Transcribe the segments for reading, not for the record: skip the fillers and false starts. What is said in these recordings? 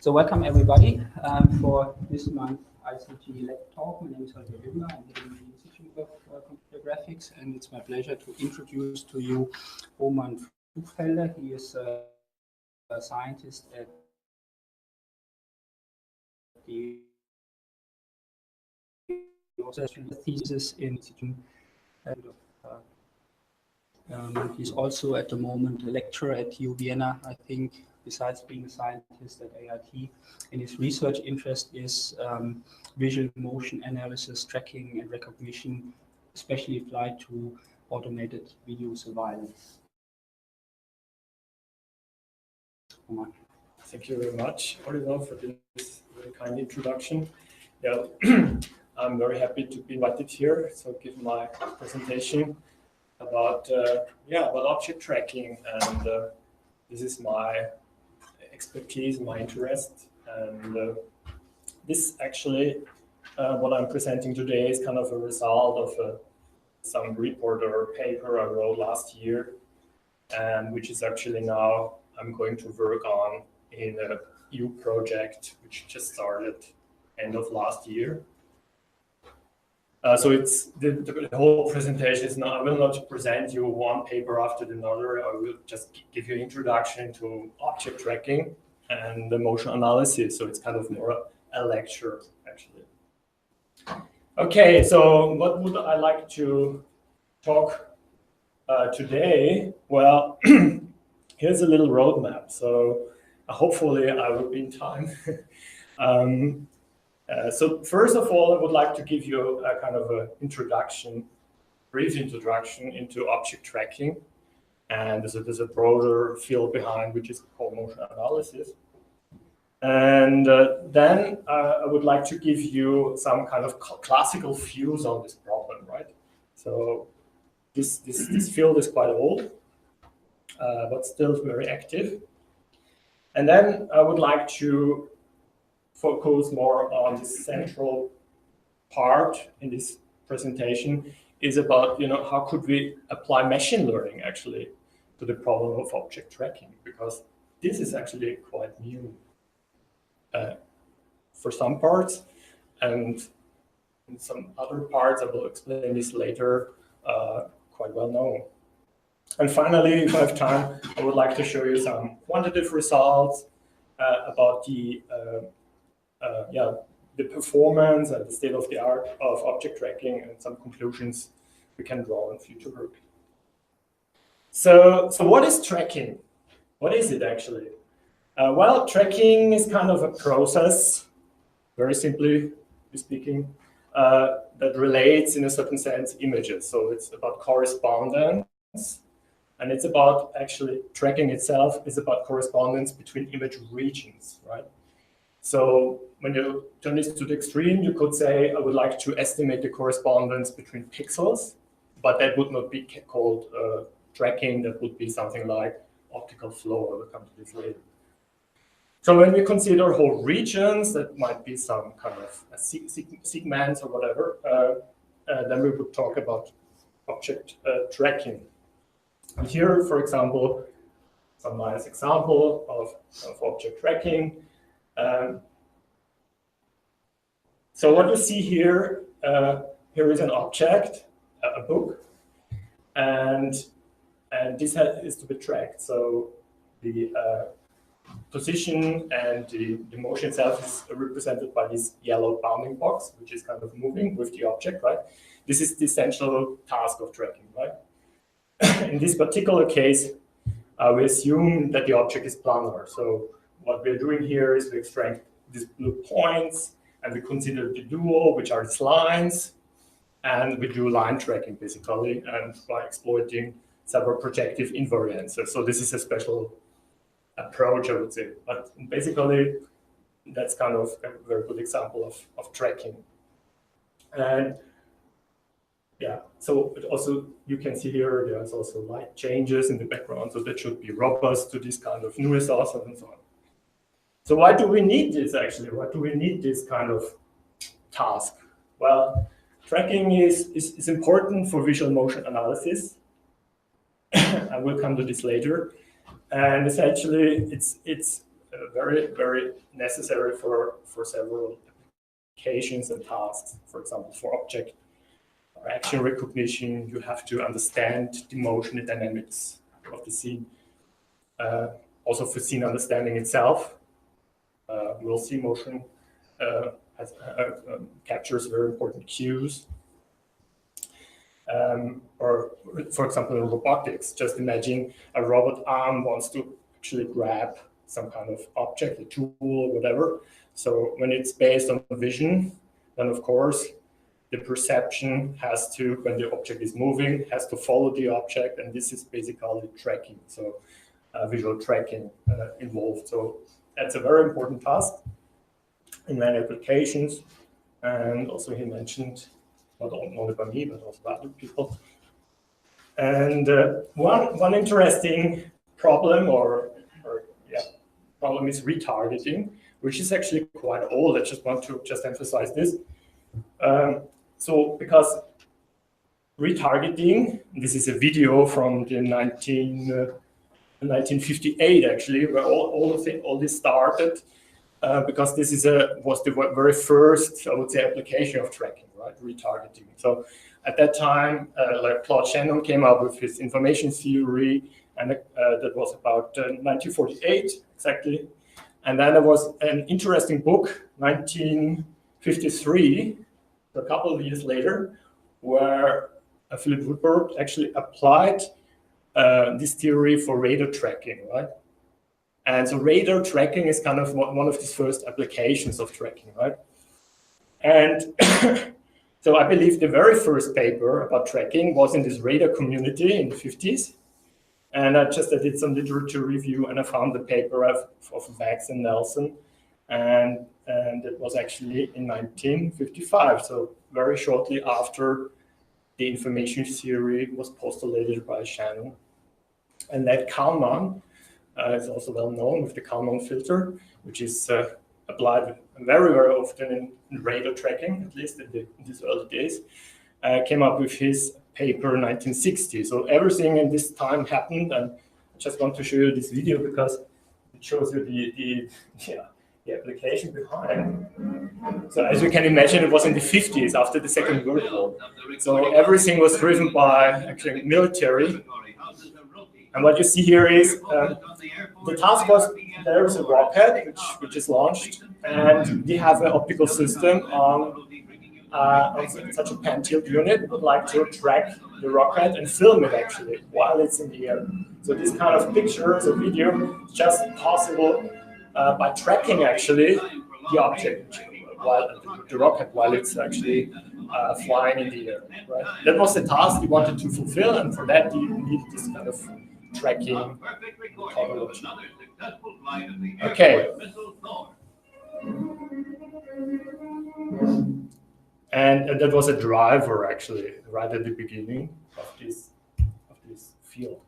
So welcome everybody for this month ICG Lab Talk. My name is Holger Wimmer. I'm heading the Institute of Computer Graphics, and it's my pleasure to introduce to you Roman Pflugfelder. He is a scientist at the thesis in he's also at the moment a lecturer at TU Vienna, I think, besides being a scientist at AIT. And his research interest is visual motion analysis, tracking and recognition, especially applied to automated video surveillance. Thank you very much, Oliver, for this very kind introduction. Yeah, I'm very happy to be invited here to give my presentation about object tracking, and this is my expertise, my interest, and this actually what I'm presenting today is kind of a result of some report or paper I wrote last year, and which is actually now I'm going to work on in a EU project which just started end of last year. So it's the whole presentation is not, I will not present you one paper after another. I will just give you an introduction to object tracking and the motion analysis. So it's kind of more a lecture, actually. Okay, so what would I like to talk today? Well, here's a little roadmap. So hopefully I will be in time. So first of all, I would like to give you a kind of a brief introduction into object tracking. And there's a broader field behind, which is called motion analysis. And then I would like to give you some kind of classical views on this problem, right? So this field is quite old, but still very active. And then I would like to focus more on the central part in this presentation is about, how could we apply machine learning actually to the problem of object tracking, because this is actually quite new for some parts, and in some other parts, I will explain this later, quite well known. And finally, if I have time, I would like to show you some quantitative results about the performance and the state of the art of object tracking, and some conclusions we can draw in future work. So what is tracking? What is it actually? Well, tracking is kind of a process, very simply speaking, that relates in a certain sense images. So it's about correspondence, and it's about actually tracking itself is about correspondence between image regions, right? So when you turn this to the extreme, you could say, I would like to estimate the correspondence between pixels, but that would not be called tracking. That would be something like optical flow. I will come to this later. So when we consider whole regions, that might be some kind of segments or whatever, then we would talk about object tracking. And here, for example, some nice example of object tracking. So what you see here, here is an object, a book, and this is to be tracked. So the position and the motion itself is represented by this yellow bounding box, which is kind of moving with the object, right? This is the essential task of tracking, right? In this particular case, we assume that the object is planar. So what we're doing here is we extract these blue points, and we consider the dual, which are these lines, and we do line tracking basically, and by exploiting several projective invariances. So this is a special approach, I would say. But basically, that's kind of a very good example of tracking. And yeah, so also you can see here, there's also light changes in the background, so that should be robust to this kind of new resources and so on. So why do we need this actually? Why do we need this kind of task? Well, tracking is important for visual motion analysis. I will come to this later. And essentially, it's very, very necessary for several applications and tasks. For example, for object or action recognition, you have to understand the motion and dynamics of the scene. Also for scene understanding itself, we'll see motion captures very important cues. Or for example, in robotics, just imagine a robot arm wants to actually grab some kind of object, a tool or whatever. So when it's based on vision, then of course the perception has to, when the object is moving, has to follow the object, and this is basically tracking. So visual tracking involved. So that's a very important task in many applications. And also he mentioned, not only by me, but also by other people. And one interesting problem problem is retargeting, which is actually quite old. I just want to emphasize this. So because retargeting, this is a video from the 1958 actually, where all this started, because this was the very first, I would say, application of tracking, right? Retargeting. So at that time, like Claude Shannon came up with his information theory, and that was about 1948 exactly. And then there was an interesting book, 1953, a couple of years later, where Philip Woodward actually applied this theory for radar tracking, right? And so radar tracking is kind of one of the first applications of tracking, right? And so I believe the very first paper about tracking was in this radar community in the 50s. And I did some literature review, and I found the paper of Vax and Nelson, and it was actually in 1955, so very shortly after the information theory was postulated by Shannon. And that Kalman is also well known with the Kalman filter, which is applied very, very often in radar tracking, at least in these early days, came up with his paper 1960. So everything in this time happened, and I just want to show you this video because it shows you the application behind. So as you can imagine, it was in the 50s after the Second World War. So everything was driven by actually military. And what you see here is the task was, there is a rocket which is launched, and we have an optical system on such a pan-tilt unit would like to track the rocket and film it actually while it's in the air. So this kind of picture, so video, is just possible by tracking actually the object, while the rocket, while it's actually flying in the air. Right? That was the task we wanted to fulfill, and for that you need this kind of tracking methodology. Okay. And that was a driver actually right at the beginning of this field.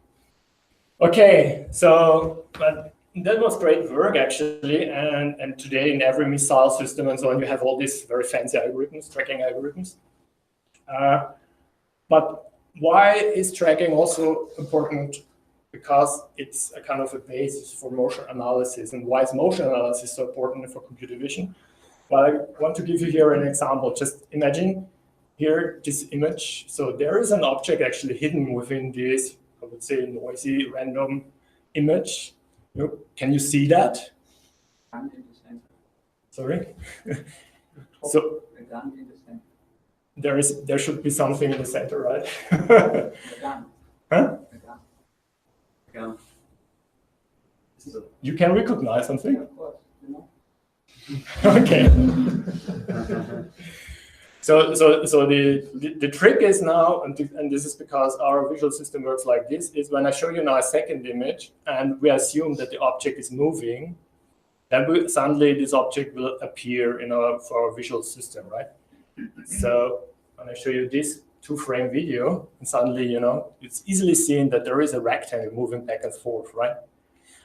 Okay, so but that was great work actually, and today in every missile system and so on, you have all these very fancy algorithms, tracking algorithms. But why is tracking also important? Because it's a kind of a basis for motion analysis. And why is motion analysis so important for computer vision? Well, I want to give you here an example. Just imagine here this image. So there is an object actually hidden within this, I would say, noisy, random image. Can you see that? Sorry? So there should be something in the center, right? Huh? You can recognize something? Okay. So the trick is now, and this is because our visual system works like this, is when I show you now a second image and we assume that the object is moving, then suddenly this object will appear for our visual system, right? So when I show you this two-frame video, and suddenly, it's easily seen that there is a rectangle moving back and forth, right?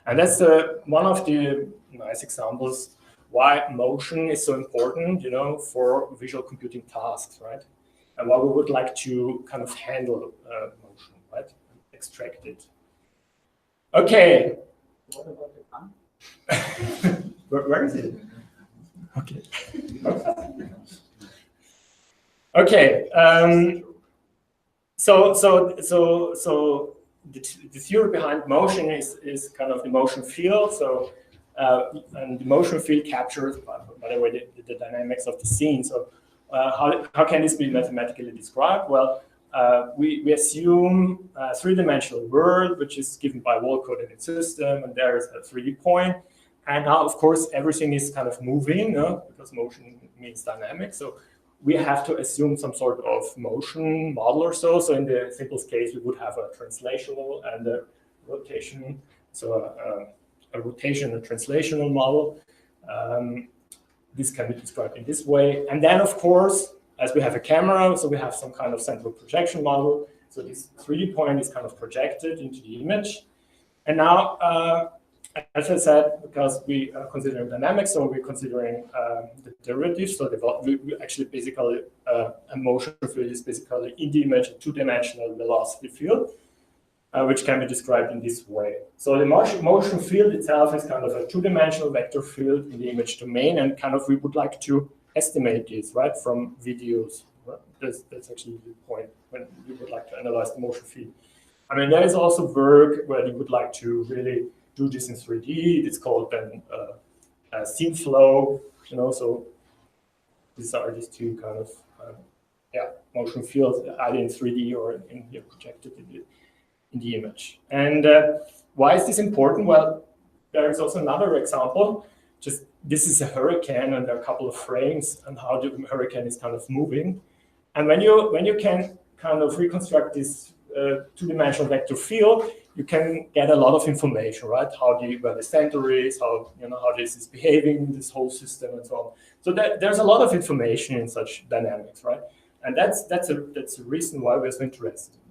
And that's one of the nice examples why motion is so important, for visual computing tasks, right? And why we would like to kind of handle motion, right? Extract it. Okay. What about the cont? Where is it? Okay. Okay. So the theory behind motion is kind of the motion field. So and the motion field captures, by the way, the dynamics of the scene. So how can this be mathematically described? Well, we assume a three-dimensional world, which is given by a wall-coordinate system, and there is a 3D point. And now, of course, everything is kind of moving, because motion means dynamic. So we have to assume some sort of motion model or so. So in the simplest case, we would have a translational and a rotation. So a rotation and translational model. This can be described in this way. And then, of course, as we have a camera, so we have some kind of central projection model. So this 3D point is kind of projected into the image. And now, as I said, because we are considering dynamics, so we're considering the derivatives. So we actually basically, a motion field is basically in the image a two-dimensional velocity field, which can be described in this way. So the motion field itself is kind of a two-dimensional vector field in the image domain, and kind of we would like to estimate this, right, from videos. Right? That's actually the point when you would like to analyze the motion field. I mean, there is also work where you would like to really do this in 3D. It's called then scene flow, so these are these two kind of motion fields, either in 3D or in here projected in the image. And why is this important? Well, there is also another example. Just this is a hurricane, and there are a couple of frames and how the hurricane is kind of moving. And when you can kind of reconstruct this two-dimensional vector field, you can get a lot of information, right? Where the center is, how this is behaving in this whole system, and so on. So there's a lot of information in such dynamics, right? And that's a reason why we're so interested in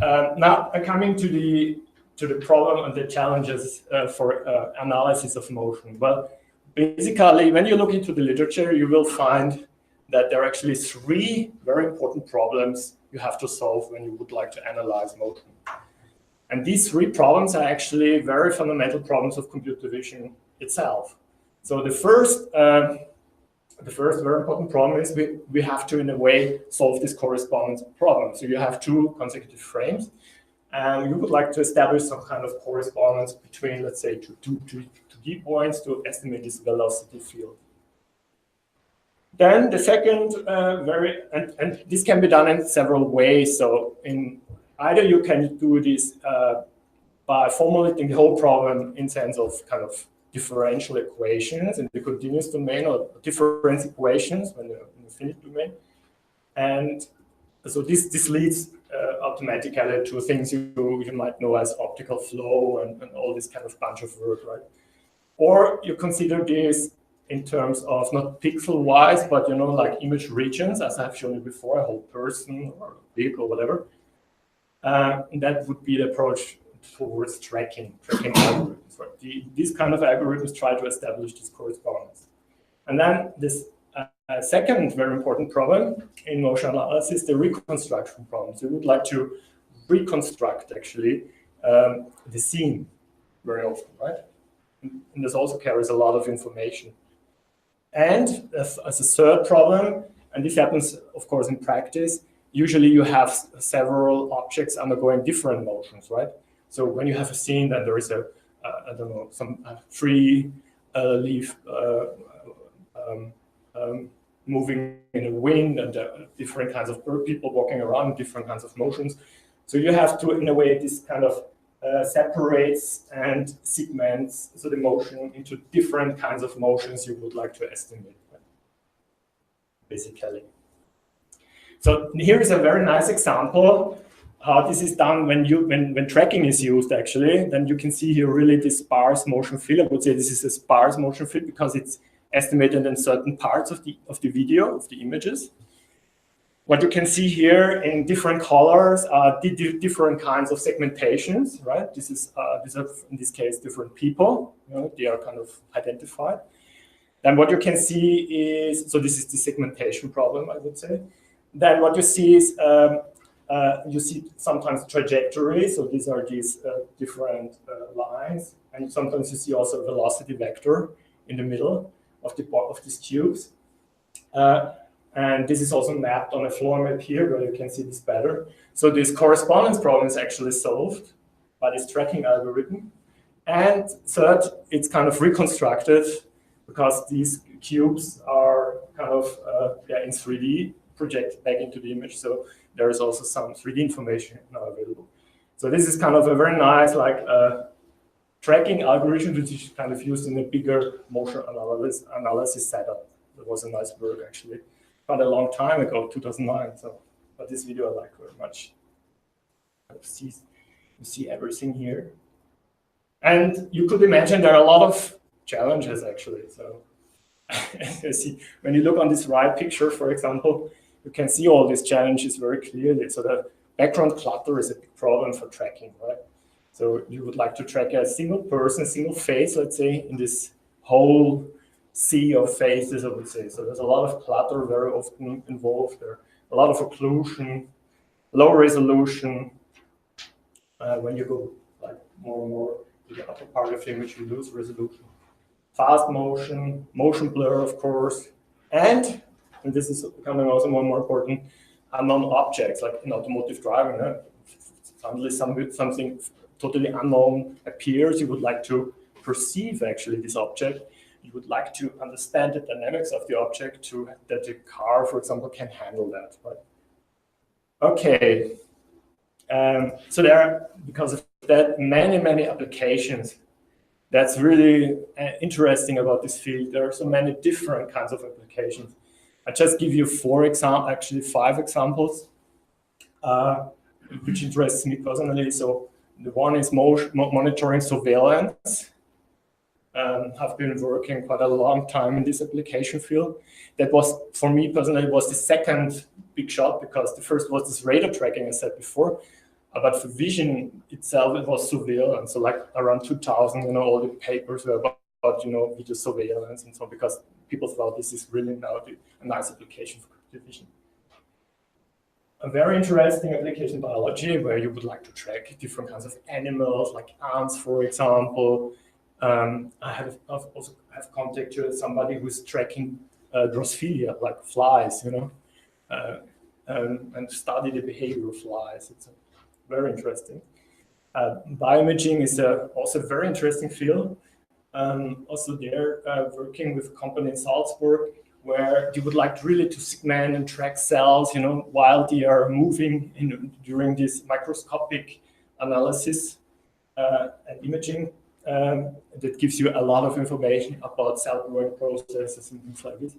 that. Now, coming to the problem and the challenges for analysis of motion. Well, basically, when you look into the literature, you will find that there are actually three very important problems you have to solve when you would like to analyze motion. And these three problems are actually very fundamental problems of computer vision itself. So the first very important problem is we have to, in a way, solve this correspondence problem. So you have two consecutive frames, and you would like to establish some kind of correspondence between, let's say, two 2D points to estimate this velocity field. Then the second and this can be done in several ways. So either you can do this by formulating the whole problem in sense of kind of differential equations in the continuous domain, or difference equations in the infinite domain. And so this leads automatically to things you might know as optical flow and all this kind of bunch of work, right? Or you consider this in terms of not pixel-wise, but like image regions, as I've shown you before, a whole person or vehicle, whatever. And that would be the approach towards tracking algorithms. Right? These kind of algorithms try to establish this correspondence. And then this second very important problem in motion analysis, the reconstruction problem. So we would like to reconstruct actually the scene very often, right? And this also carries a lot of information. And as a third problem, and this happens, of course, in practice, usually you have several objects undergoing different motions, right? So when you have a scene, then there is I don't know, some tree leaf moving in the wind, and different kinds of people walking around, different kinds of motions. So you have to, in a way, this kind of separates and segments so the motion into different kinds of motions you would like to estimate, basically. So here is a very nice example how this is done when tracking is used, actually. Then you can see here really this sparse motion field. I would say this is a sparse motion field because it's estimated in certain parts of the video, of the images. What you can see here in different colors are different kinds of segmentations, right? These are, in this case, different people. They are kind of identified. Then what you can see is, so this is the segmentation problem, I would say. Then what you see is you see sometimes trajectories, so these are these different lines, and sometimes you see also a velocity vector in the middle of these tubes. And this is also mapped on a floor map here, where you can see this better. So this correspondence problem is actually solved by this tracking algorithm. And third, it's kind of reconstructed because these cubes are kind of in 3D projected back into the image. So there is also some 3D information now available. So this is kind of a very nice tracking algorithm, which is kind of used in a bigger motion analysis setup. That was a nice work, actually. Quite a long time ago, 2009. So, but this video I like very much. You see everything here. And you could imagine there are a lot of challenges, actually. So you see, when you look on this right picture, for example, you can see all these challenges very clearly. So the background clutter is a big problem for tracking, right? So you would like to track a single person, single face, let's say, in this whole sea of faces, I would say. So there's a lot of clutter very often involved there. A lot of occlusion, low resolution. When you go more and more to the upper part of the image, you lose resolution. Fast motion, motion blur, of course, and this is becoming also more and more important, unknown objects, like in automotive driving. Suddenly something totally unknown appears. You would like to perceive actually this object. You would like to understand the dynamics of the object that the car, for example, can handle that. Right? Okay. So there are, because of that, many applications. That's really interesting about this field. There are so many different kinds of applications. I just give you 5 examples, which interests me personally. So the one is monitoring surveillance. I've been working quite a long time in this application field. That was, for me personally, was the second big shot, because the first was this radar tracking I said before. But for vision itself, it was surveillance. So like around 2000, all the papers were about video surveillance and so on, because people thought this is really now a nice application for computer vision. A very interesting application in biology, where you would like to track different kinds of animals, like ants, for example. I also have contact with somebody who's tracking Drosophila, like flies, and study the behavior of flies. It's very interesting. Bioimaging is also a very interesting field. Also there, working with a company in Salzburg, where you would like really to segment and track cells, while they are moving during this microscopic analysis and imaging. That gives you a lot of information about cell growing processes and things like this.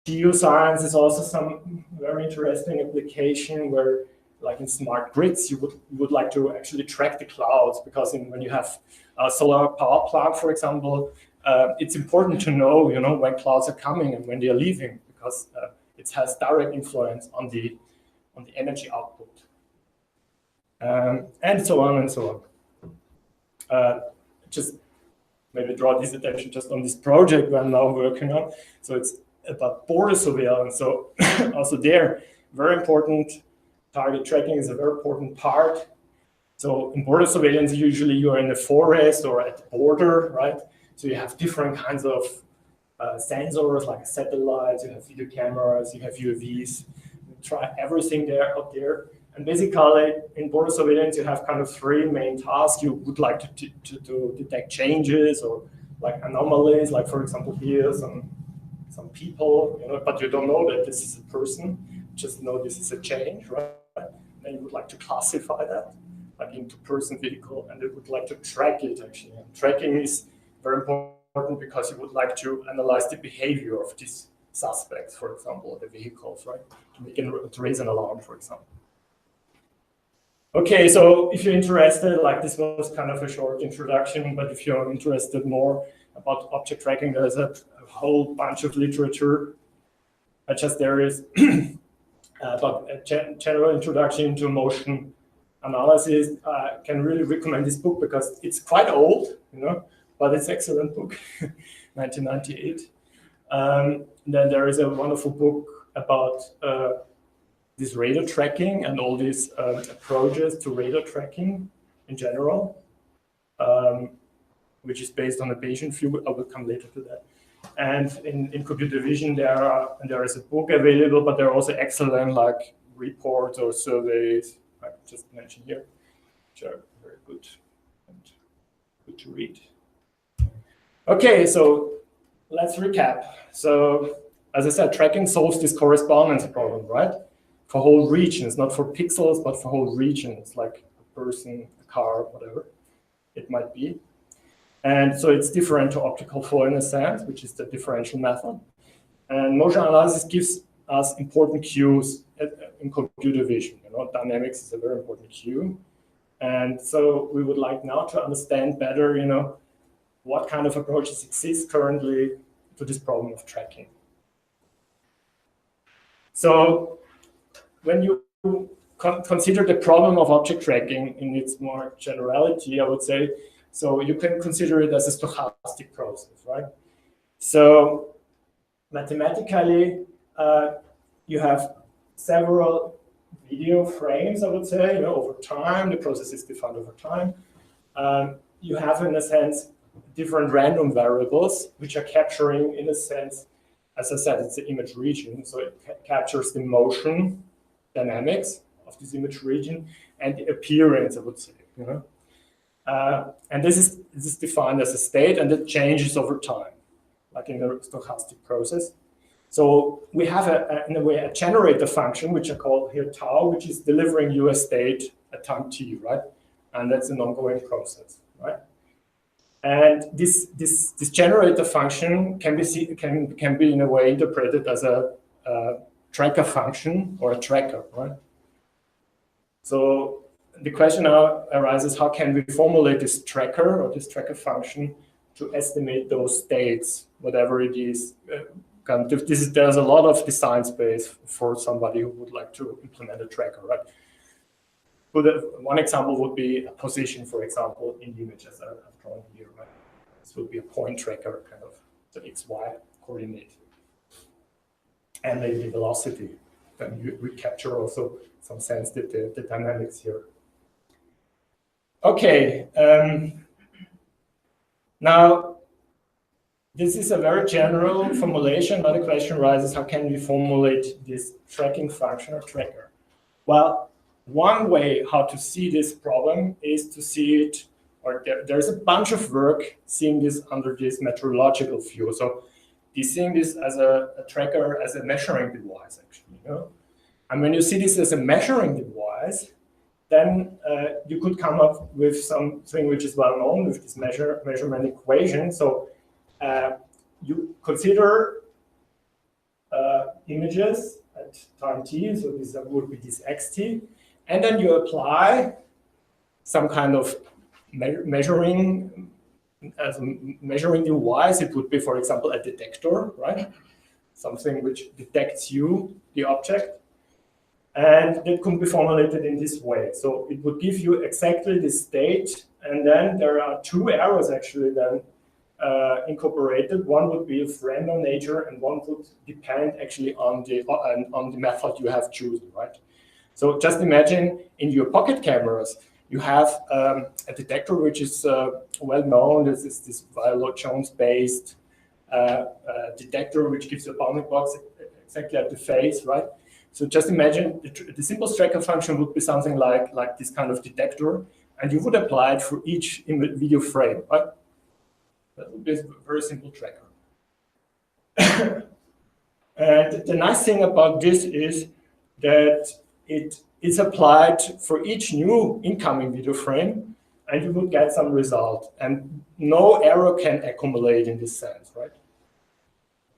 Geoscience is also some very interesting application where, like in smart grids, you would like to actually track the clouds, because when you have a solar power plant, for example, it's important to know, when clouds are coming and when they are leaving, because it has direct influence on the energy output, and so on and so on. Just maybe draw this attention just on this project we're now working on. So it's about border surveillance. So also there, very important. Target tracking is a very important part. So in border surveillance, usually you are in a forest or at the border, right? So you have different kinds of sensors, like satellites, you have video cameras, you have UAVs. You try everything out there. And basically, in border surveillance, you have kind of 3 main tasks. You would like to detect changes or like anomalies, like for example here, some people, but you don't know that this is a person. You just know this is a change, right? Then you would like to classify that, like into person, vehicle, and you would like to track it actually. And tracking is very important because you would like to analyze the behavior of these suspects, for example, the vehicles, right? To raise an alarm, for example. Okay, so if you're interested, like this was kind of a short introduction, but if you're interested more about object tracking, there's a whole bunch of literature. There is about a general introduction to motion analysis. I can really recommend this book because it's quite old, but it's an excellent book, 1998. Then there is a wonderful book about this radar tracking and all these approaches to radar tracking in general, which is based on a Bayesian view. I will come later to that. And in computer vision, there is a book available, but there are also excellent like reports or surveys, I just mentioned here, which are very good and good to read. Okay, so let's recap. So as I said, tracking solves this correspondence problem, right? For whole regions, not for pixels, but for whole regions, like a person, a car, whatever it might be. And so it's different to optical flow in a sense, which is the differential method. And motion analysis gives us important cues in computer vision. You know, dynamics is a very important cue. And so we would like now to understand better, you know, what kind of approaches exist currently to this problem of tracking. So when you consider the problem of object tracking in its more generality, I would say, so you can consider it as a stochastic process, right? So mathematically, you have several video frames, I would say, you know, over time. The process is defined over time. You have, in a sense, different random variables, which are capturing, in a sense, as I said, it's the image region. So it captures the motion dynamics of this image region and the appearance, I would say, you know. And this is defined as a state, and it changes over time, like in the stochastic process. So we have, in a way, a generator function, which I call here tau, which is delivering you a state at time t, right? And that's an ongoing process, right? And this generator function can be in a way interpreted as a tracker function or a tracker, right? So the question now arises: how can we formulate this tracker or this tracker function to estimate those states, whatever it is? There's a lot of design space for somebody who would like to implement a tracker, right? One example would be a position, for example, in the image as I've drawn here, right? This would be a point tracker, kind of the x-y coordinate. And maybe the velocity. Then we capture also some sense that the dynamics here. Okay. Now, this is a very general formulation, but the question arises: how can we formulate this tracking function or tracker? Well, one way how to see this problem is to see it, or there's a bunch of work seeing this under this metrological view. So seeing this as a tracker, as a measuring device, actually. You know? And when you see this as a measuring device, then you could come up with something which is well known with this measurement equation. So you consider images at time t, so this would be this xt, and then you apply some kind of measuring as a measuring device. It would be, for example, a detector, right? Something which detects you, the object. And that could be formulated in this way. So it would give you exactly the state, and then there are two errors actually then incorporated. One would be of random nature, and one would depend actually on the method you have chosen, right? So just imagine in your pocket cameras, you have a detector which is well known. This is this Violet-Jones-based detector which gives you a bounding box exactly at the face, right? So just imagine the simple tracker function would be something like this kind of detector, and you would apply it for each video frame, right? That would be a very simple tracker. And the nice thing about this is that it is applied for each new incoming video frame, and you would get some result, and no error can accumulate in this sense, right?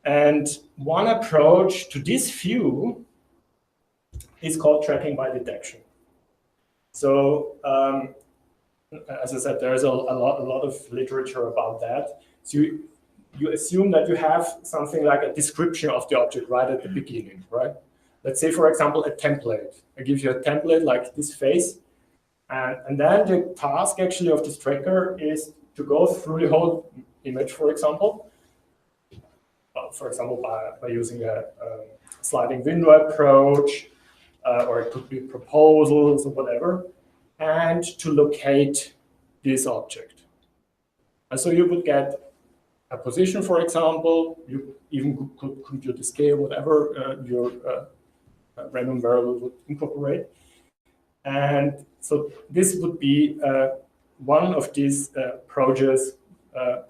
And one approach to this view is called tracking by detection. So, as I said, there's a lot of literature about that. So you assume that you have something like a description of the object right at the beginning, right? Let's say, for example, a template. I give you a template like this face, and then the task actually of this tracker is to go through the whole image, for example. By using a sliding window approach, or it could be proposals or whatever, and to locate this object. And so you would get a position, for example. You even could compute the scale, whatever your random variable would incorporate. And so this would be one of these approaches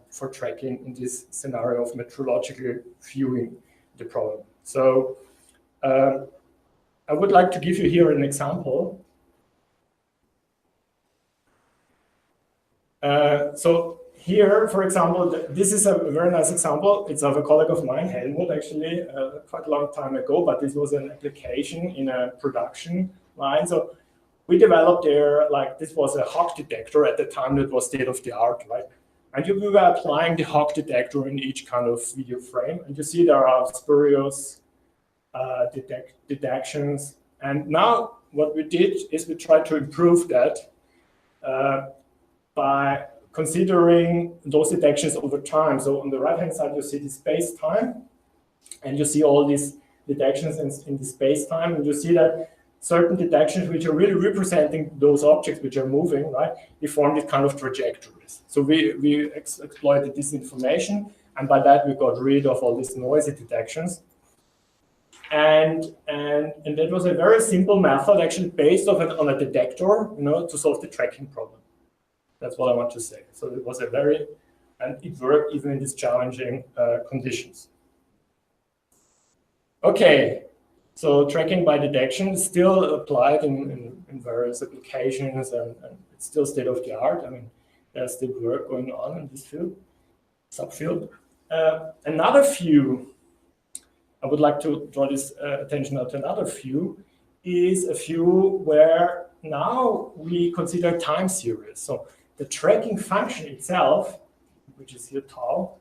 for tracking in this scenario of metrological viewing the problem. So I would like to give you here an example. So here, for example, this is a very nice example. It's of a colleague of mine, Helmut, actually, quite a long time ago, but this was an application in a production line. So we developed there, like, this was a HOG detector at the time that was state of the art, right? And we were applying the HOG detector in each kind of video frame. And you see there are spurious detections. And now what we did is we tried to improve that by considering those detections over time. So on the right-hand side, you see the space-time, and you see all these detections in the space-time, and you see that certain detections which are really representing those objects which are moving, right? They form these kind of trajectories. So we exploited this information, and by that we got rid of all these noisy detections. And that was a very simple method, actually based on a detector, to solve the tracking problem. That's what I want to say. So it was and it worked even in these challenging conditions. Okay, so tracking by detection is still applied in various applications, and it's still state of the art. I mean, there's still work going on in this field, subfield. Another view, I would like to draw this attention out to another view, is a view where now we consider time series. So the tracking function itself, which is here tau,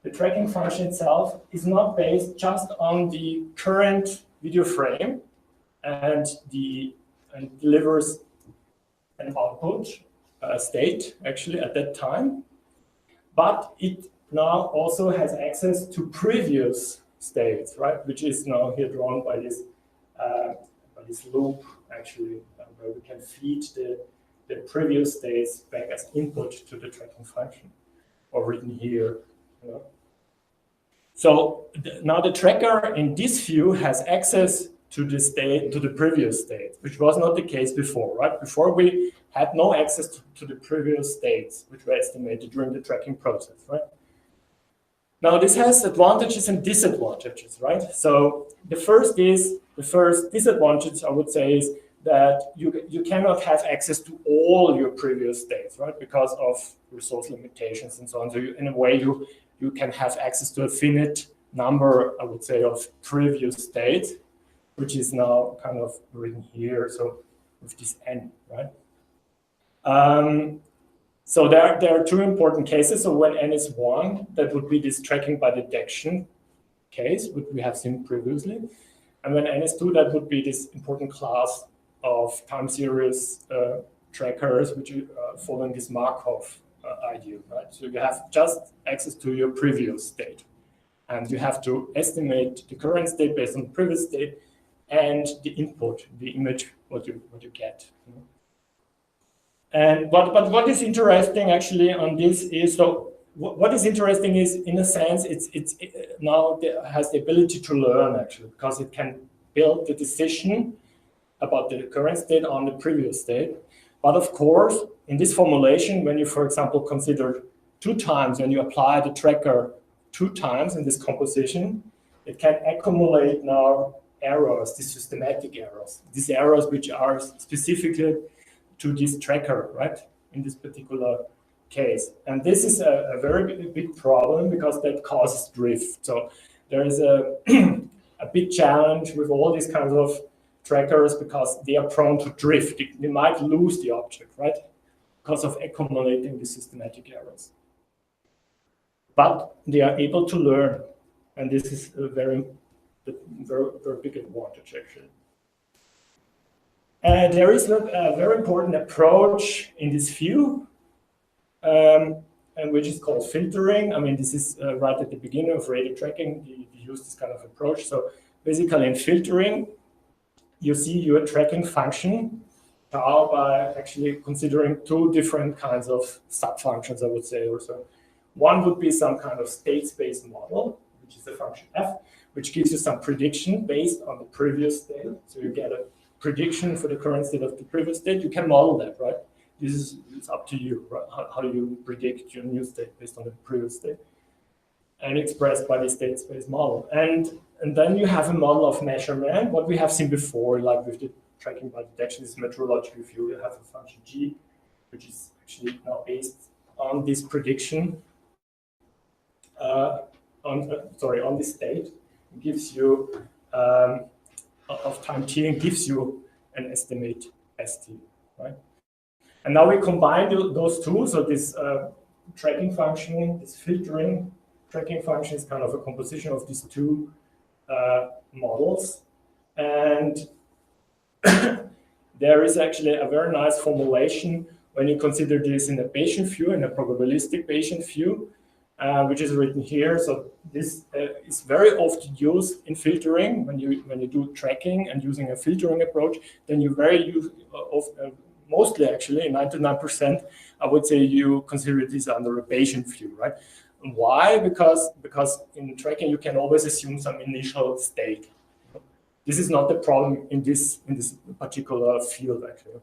the tracking function itself is not based just on the current video frame and delivers an output state actually at that time, but it now also has access to previous states, right? Which is now here drawn by this loop actually, where we can feed the previous states back as input to the tracking function, or written here. So now the tracker in this view has access to the previous state, which was not the case before, right? Before we had no access to the previous states, which were estimated during the tracking process, right? Now this has advantages and disadvantages, right? So the first disadvantage, I would say, is that you cannot have access to all your previous states, right? Because of resource limitations and so on. So in a way, you can have access to a finite number, I would say, of previous states, which is now kind of written here. So with this n, right? So there are two important cases. So when n is 1, that would be this tracking by detection case, which we have seen previously. And when n is 2, that would be this important class of time series trackers, which following this Markov ideal, right? So you have just access to your previous state, and you have to estimate the current state based on the previous state and the input, the image, what you get. And what is interesting actually on this is, so what is interesting is, in a sense, it now has the ability to learn actually, because it can build the decision about the current state on the previous state. But of course, in this formulation, when you, for example, consider 2 times, when you apply the tracker 2 times in this composition, it can accumulate now errors, these systematic errors, these errors which are specifically to this tracker, right, in this particular case. And this is a very big problem, because that causes drift. So there is a big challenge with all these kinds of trackers, because they are prone to drift. They might lose the object, right, because of accumulating the systematic errors. But they are able to learn, and this is a very big advantage, actually. And there is a very important approach in this view, and which is called filtering. I mean, this is right at the beginning of radio tracking. We use this kind of approach. So basically, in filtering, you see your tracking function now by actually considering two different kinds of sub-functions, I would say, or so. One would be some kind of state space model, which is the function f, which gives you some prediction based on the previous state. So you get a prediction for the current state of the previous state. You can model that, right? This is it's up to you, right? How do you predict your new state based on the previous state? And expressed by the state space model. And then you have a model of measurement, what we have seen before, like with the tracking by detection, is Metrological View. You have a function g, which is actually now based on this prediction, on this state. It gives you of time t and gives you an estimate st, right? And now we combine those two. So this tracking function, this filtering tracking function is kind of a composition of these two models. And there is actually a very nice formulation when you consider this in a Bayesian view, in a probabilistic Bayesian view, which is written here. So this is very often used in filtering when you do tracking and using a filtering approach. Then you mostly actually 99%, I would say you consider this under a Bayesian view, right? Why? Because in tracking you can always assume some initial state. This is not the problem in this particular field actually.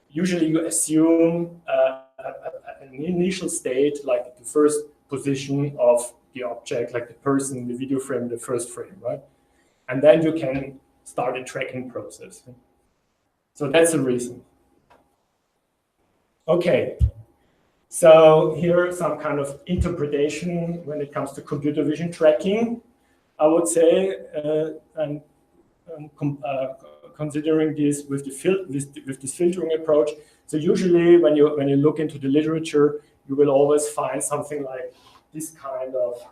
Usually you assume an initial state, like the first position of the object, like the person, the video frame, the first frame, right? And then you can start a tracking process. So that's the reason. Okay. So here some kind of interpretation when it comes to computer vision tracking, I would say, and considering this with this filtering approach. So usually when you look into the literature, you will always find something like this kind of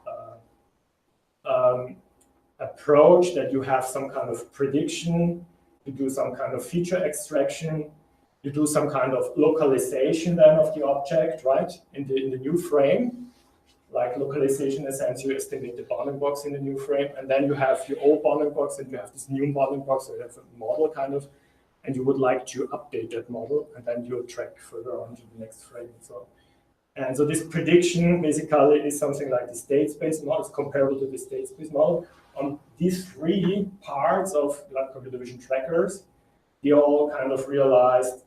approach, that you have some kind of prediction, you do some kind of feature extraction, you do some kind of localization then of the object, right, in the new frame. Like localization, in a sense, you estimate the bounding box in the new frame, and then you have your old bounding box and you have this new bounding box, so you have a model kind of, and you would like to update that model, and then you'll track further on to the next frame. And so this prediction basically is something like the state space model. It's comparable to the state space model. On these three parts of like computer vision trackers, they are all kind of realized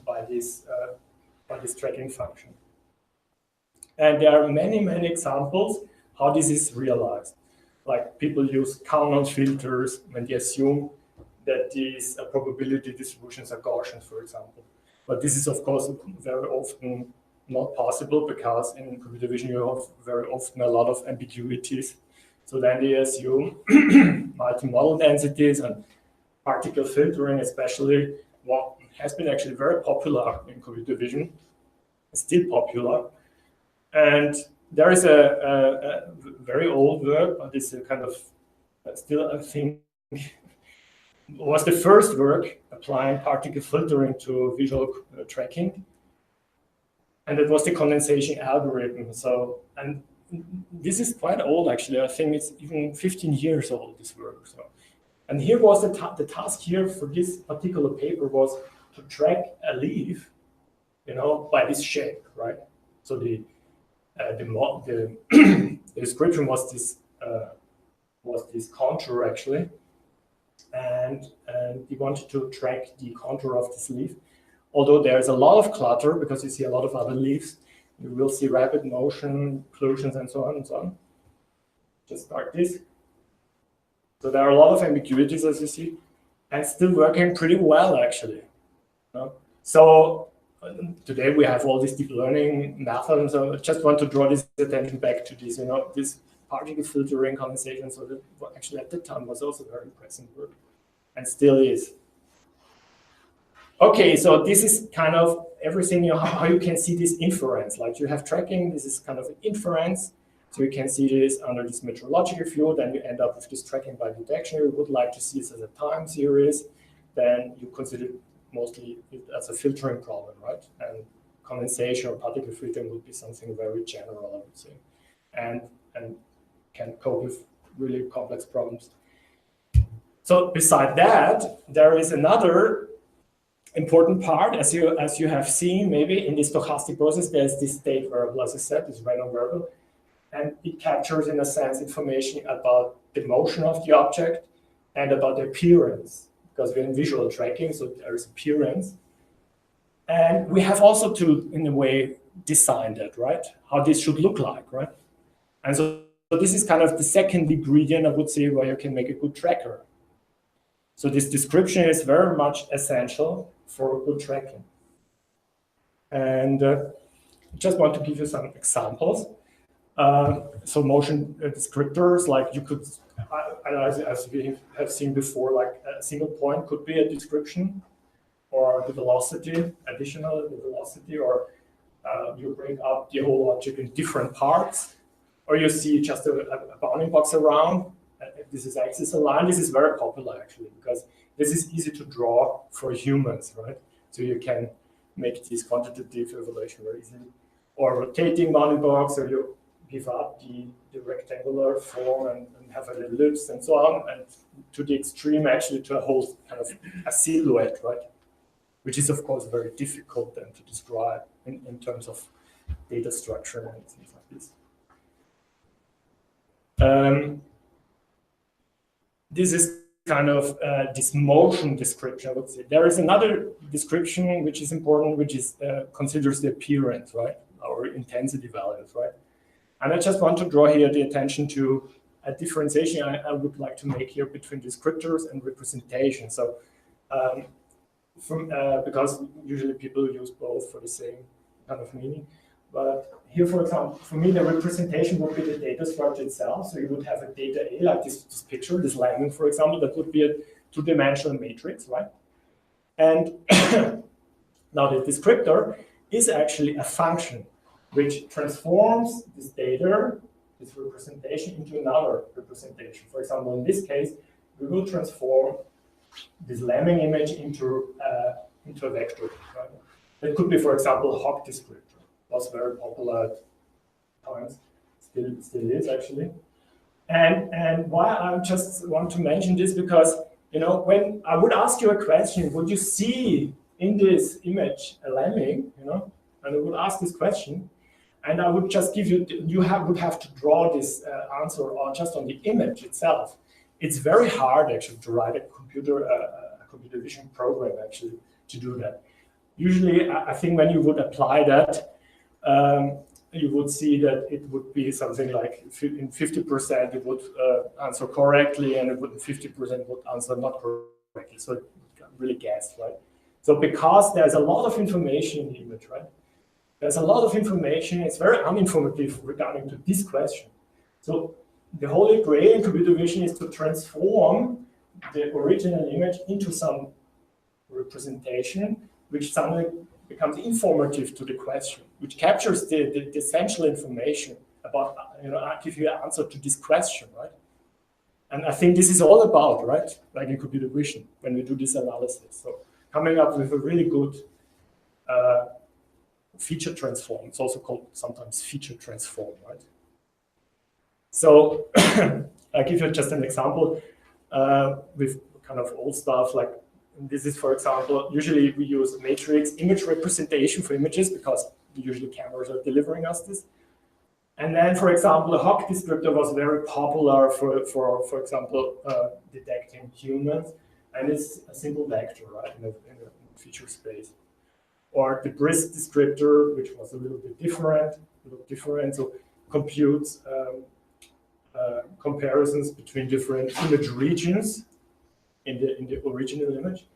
by this tracking function. And there are many, many examples how this is realized. Like people use Count filters when they assume that these probability distributions are Gaussian, for example. But this is, of course, very often not possible, because in computer vision you have very often a lot of ambiguities. So then they assume multi-model densities, and particle filtering especially has been actually very popular in computer vision, still popular. And there is a very old work, but it's a kind of still, I think, was the first work applying particle filtering to visual tracking. And it was the condensation algorithm. So, and this is quite old actually. I think it's even 15 years old, this work. So, and here was the task here for this particular paper was to track a leaf, by this shape, right? So the description was this contour actually, and we wanted to track the contour of this leaf. Although there is a lot of clutter, because you see a lot of other leaves, you will see rapid motion, occlusions, and so on and so on. Just start this. So there are a lot of ambiguities, as you see, and still working pretty well actually. So today we have all these deep learning methods. So I just want to draw this attention back to this, this particle filtering, condensation. So that actually at that time was also very impressive work, and still is. Okay, so this is kind of everything, how you can see this inference. Like you have tracking, this is kind of an inference. So you can see this under this metrological view, then you end up with this tracking by detection. You would like to see this as a time series, then you consider mostly it as a filtering problem, right? And condensation or particle filtering would be something very general, I would say, and can cope with really complex problems. So beside that, there is another important part, as you have seen maybe in the stochastic process. There's this state variable, as I said, this random variable, and it captures in a sense information about the motion of the object and about the appearance, because we're in visual tracking, so there is appearance. And we have also to, in a way, design that, right? How this should look like, right? And so this is kind of the second ingredient, I would say, where you can make a good tracker. So this description is very much essential for good tracking. And I just want to give you some examples. So motion descriptors, like you could, as we have seen before, like a single point could be a description, or the velocity, additional the velocity, or you break up the whole object in different parts, or you see just a bounding box around. This is axis aligned. This is very popular actually, because this is easy to draw for humans, right? So you can make this quantitative evaluation very easily. Or rotating bounding box, or you give up the rectangular form and have an ellipse and so on, and to the extreme actually to a whole kind of a silhouette, right? Which is of course very difficult then to describe in terms of data structure and things like this. This is kind of this motion description, I would say. There is another description which is important, which is considers the appearance, right? Or intensity values, right? And I just want to draw here the attention to a differentiation I would like to make here between descriptors and representation. So because usually people use both for the same kind of meaning. But here, for example, for me, the representation would be the data structure itself. So you would have a data A, like this picture, this landing, for example, that would be a two-dimensional matrix, right? And now the descriptor is actually a function which transforms this data, this representation, into another representation. For example, in this case, we will transform this lambing image into a vector. Right? It could be, for example, a HOG descriptor. Was very popular at times, still is actually. And why I just want to mention this, because when I would ask you a question, would you see in this image a lambing? And I would ask this question, and I would just give you would have to draw this answer on just on the image itself. It's very hard actually to write a computer vision program actually to do that. Usually, I think when you would apply that, you would see that it would be something like in 50% it would answer correctly, and it would 50% would answer not correctly. So it really guessed, right? So because there's a lot of information in the image, right? There's a lot of information. It's very uninformative regarding to this question. So the holy grail in computer vision is to transform the original image into some representation, which suddenly becomes informative to the question, which captures the essential information about, give you an answer to this question, right? And I think this is all about, right? Like in computer vision, when we do this analysis. So coming up with a really good feature transform. It's also called sometimes feature transform, right? So I'll give you just an example with kind of old stuff like, this is, for example, usually we use matrix image representation for images because usually cameras are delivering us this. And then, for example, a HOG descriptor was very popular for example, detecting humans, and it's a simple vector, right, in a feature space. Or the BRISK descriptor, which was a little bit different, so computes comparisons between different image regions in the original image.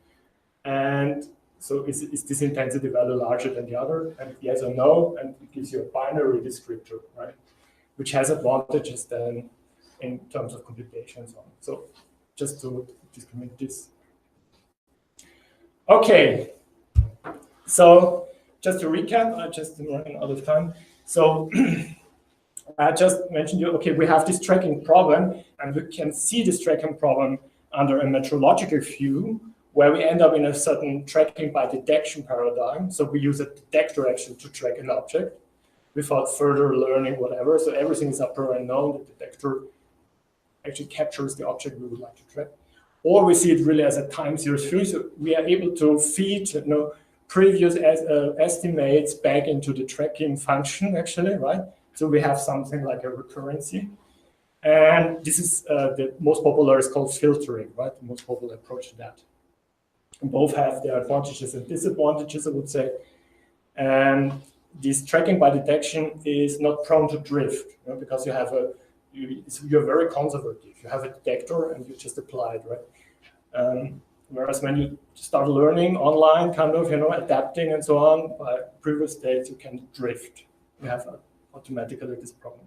And so is this intensity value larger than the other? And yes or no, and it gives you a binary descriptor, right? Which has advantages then in terms of computation and so on. So just to discriminate this. Okay, so just to recap, I just am running out of time. So I just mentioned you, okay, we have this tracking problem, and we can see this tracking problem under a metrological view, where we end up in a certain tracking by detection paradigm. So we use a detector actually to track an object without further learning whatever. So everything is upper unknown. The detector actually captures the object we would like to track. or we see it really as a time series view. So we are able to feed, previous estimates back into the tracking function, actually, right? So we have something like a recurrency. And this is the most popular is called filtering, right? The most popular approach to that. And both have their advantages and disadvantages, I would say. And this tracking by detection is not prone to drift, because you have you're very conservative. You have a detector and you just apply it, right? Whereas when you start learning online, kind of, adapting and so on, by previous states, you can drift. You have automatically this problem.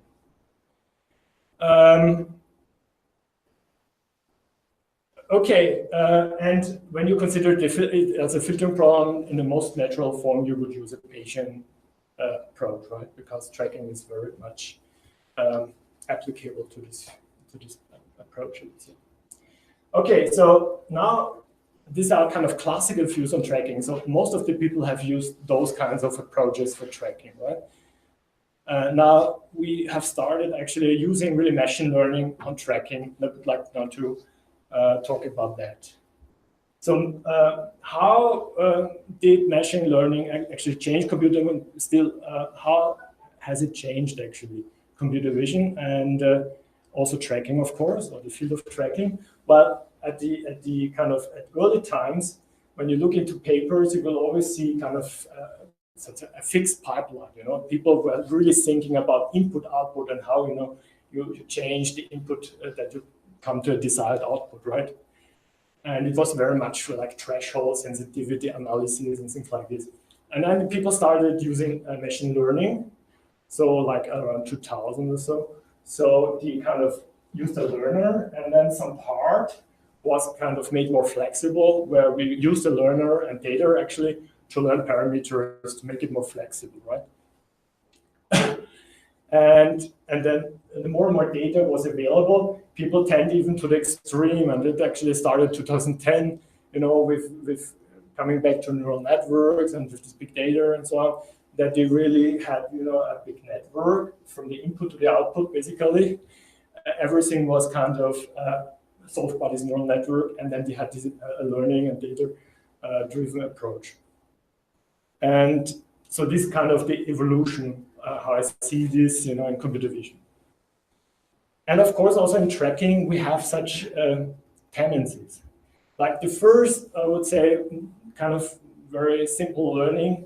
Okay, and when you consider it as a filtering problem in the most natural form, you would use a Bayesian approach, right? Because tracking is very much applicable to this approach. Okay, so now these are kind of classical views on tracking. So most of the people have used those kinds of approaches for tracking, right? Now we have started actually using really machine learning on tracking. I would like now to talk about that. So how did machine learning actually change computer vision? Still, how has it changed actually computer vision and also tracking, of course, or the field of tracking? Well, at the kind of early times, when you look into papers, you will always see kind of a fixed pipeline. People were really thinking about input output and how you change the input that you come to a desired output, right? And it was very much for like threshold sensitivity analysis and things like this. And then people started using machine learning, so like around 2000 or so. So they kind of used a learner, and then some part was kind of made more flexible, where we used the learner and data actually to learn parameters to make it more flexible, right? and then the more and more data was available, people tend even to the extreme, and it actually started 2010, with coming back to neural networks and with this big data and so on, that they really had, a big network from the input to the output, basically. Everything was kind of solved by this neural network, and then they had this learning and data-driven approach. And so this kind of the evolution, how I see this, in computer vision. And of course, also in tracking, we have such tendencies. Like the first, I would say, kind of very simple learning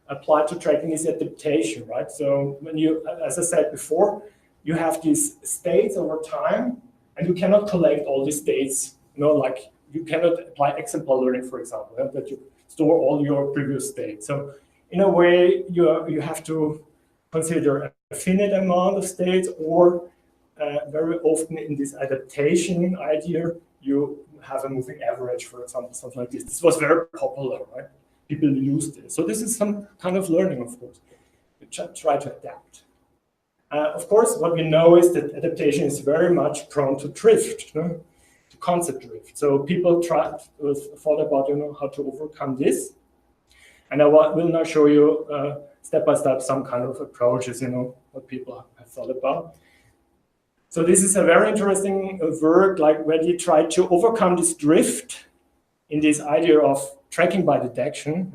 applied to tracking is adaptation, right? So when you, as I said before, you have these states over time, and you cannot collect all these states, like you cannot apply example learning, for example, that you store all your previous states. So in a way, you have to consider a finite amount of states, or very often in this adaptation idea, you have a moving average, for example, something like this. This was very popular, right? People used it. So this is some kind of learning, of course. You try to adapt. Of course, what we know is that adaptation is very much prone to drift, to concept drift. So people thought about, how to overcome this. And I will now show you step by step some kind of approaches, what people have thought about. So this is a very interesting work, like where they try to overcome this drift in this idea of tracking by detection,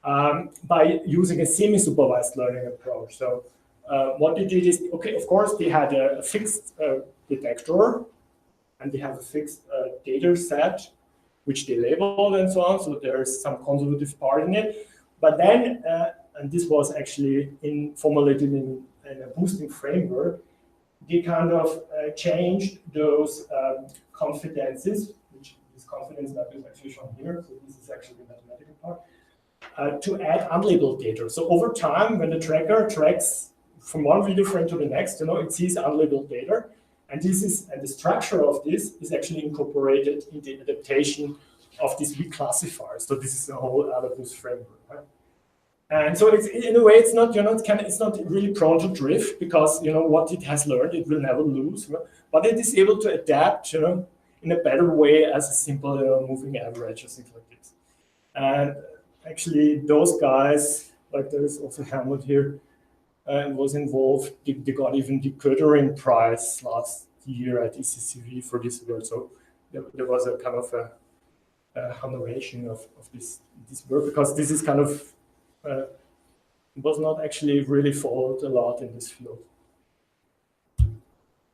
by using a semi-supervised learning approach. So what they did is, okay, of course, they had a fixed detector, and they have a fixed data set, which they labeled and so on. So there is some conservative part in it. But then, and this was actually formulated in a boosting framework, they kind of changed those confidences, which this confidence map is actually shown here. So this is actually the mathematical part, to add unlabeled data. So over time, when the tracker tracks from one video frame to the next, it sees unlabeled data. And the structure of this is actually incorporated in the adaptation of this reclassifier. So this is a whole other boost framework, right? And so it's, in a way, it's not, it's not really prone to drift, because, what it has learned, it will never lose. But it is able to adapt, in a better way as a simple moving average or things like this. And actually, those guys, like there is also Hamlet here, was involved. They got even the Köttering prize last year at ECCV for this work. So there was a kind of a honoration of this work, because this is kind of was not actually really followed a lot in this field.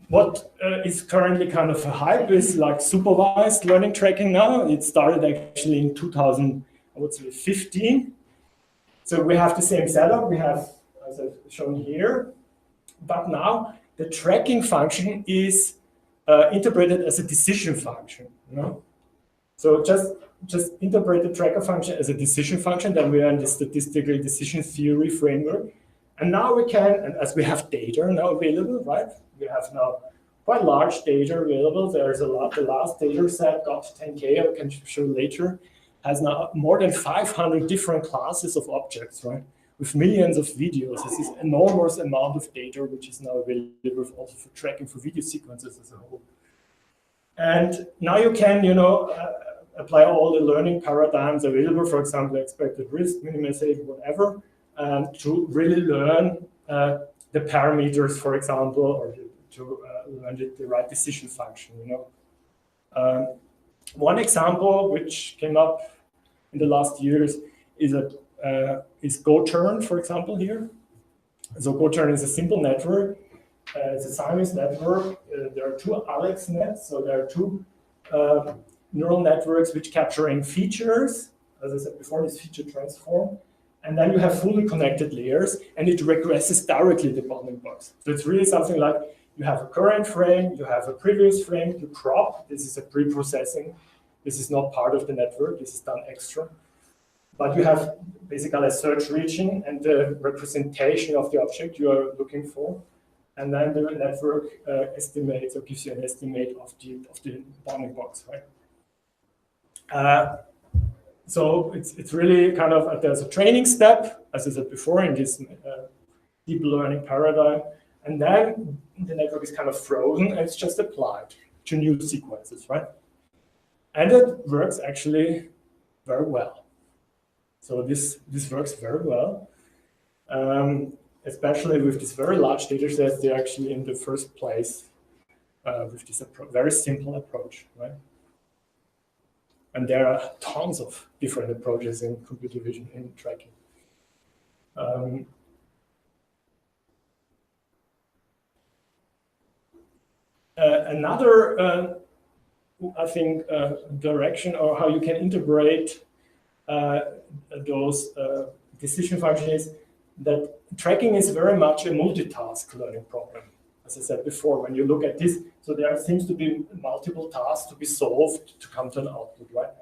What is currently kind of a hype is like supervised learning tracking now. It started actually in 2015. So we have the same setup. We have, as I've shown here, but now the tracking function is interpreted as a decision function. You know? So just interpret the tracker function as a decision function. Then we are in the statistical decision theory framework. And now we can, and as we have data now available, right? We have now quite large data available. There's a lot. The last data set got 10K, I can show later, has now more than 500 different classes of objects, right? With millions of videos. This is an enormous amount of data, which is now available also for tracking for video sequences as a whole. And now you can, you know, apply all the learning paradigms available, for example, expected risk, minimization, whatever, to really learn the parameters, for example, or to learn the right decision function, you know. One example which came up in the last years is GoTurn, for example, here. So GoTurn is a simple network. It's a Siamese network. There are two AlexNets, so there are two neural networks which capturing features, as I said before, this feature transform. And then you have fully connected layers, and it regresses directly the bounding box. So it's really something like you have a current frame, you have a previous frame, you crop. This is a pre-processing. This is not part of the network. This is done extra. But you have basically a search region and the representation of the object you are looking for. And then the network estimates or gives you an estimate of the bounding box, right? So it's really kind of, there's a training step, as I said before, in this deep learning paradigm. And then the network is kind of frozen and it's just applied to new sequences, right? And it works actually very well. So this works very well, especially with this very large data sets. They're actually in the first place with this very simple approach, right? And there are tons of different approaches in computer vision in tracking. Another, I think, direction or how you can integrate those decision functions, that tracking is very much a multitask learning problem. As I said before, when you look at this, so there seems to be multiple tasks to be solved to come to an output, right?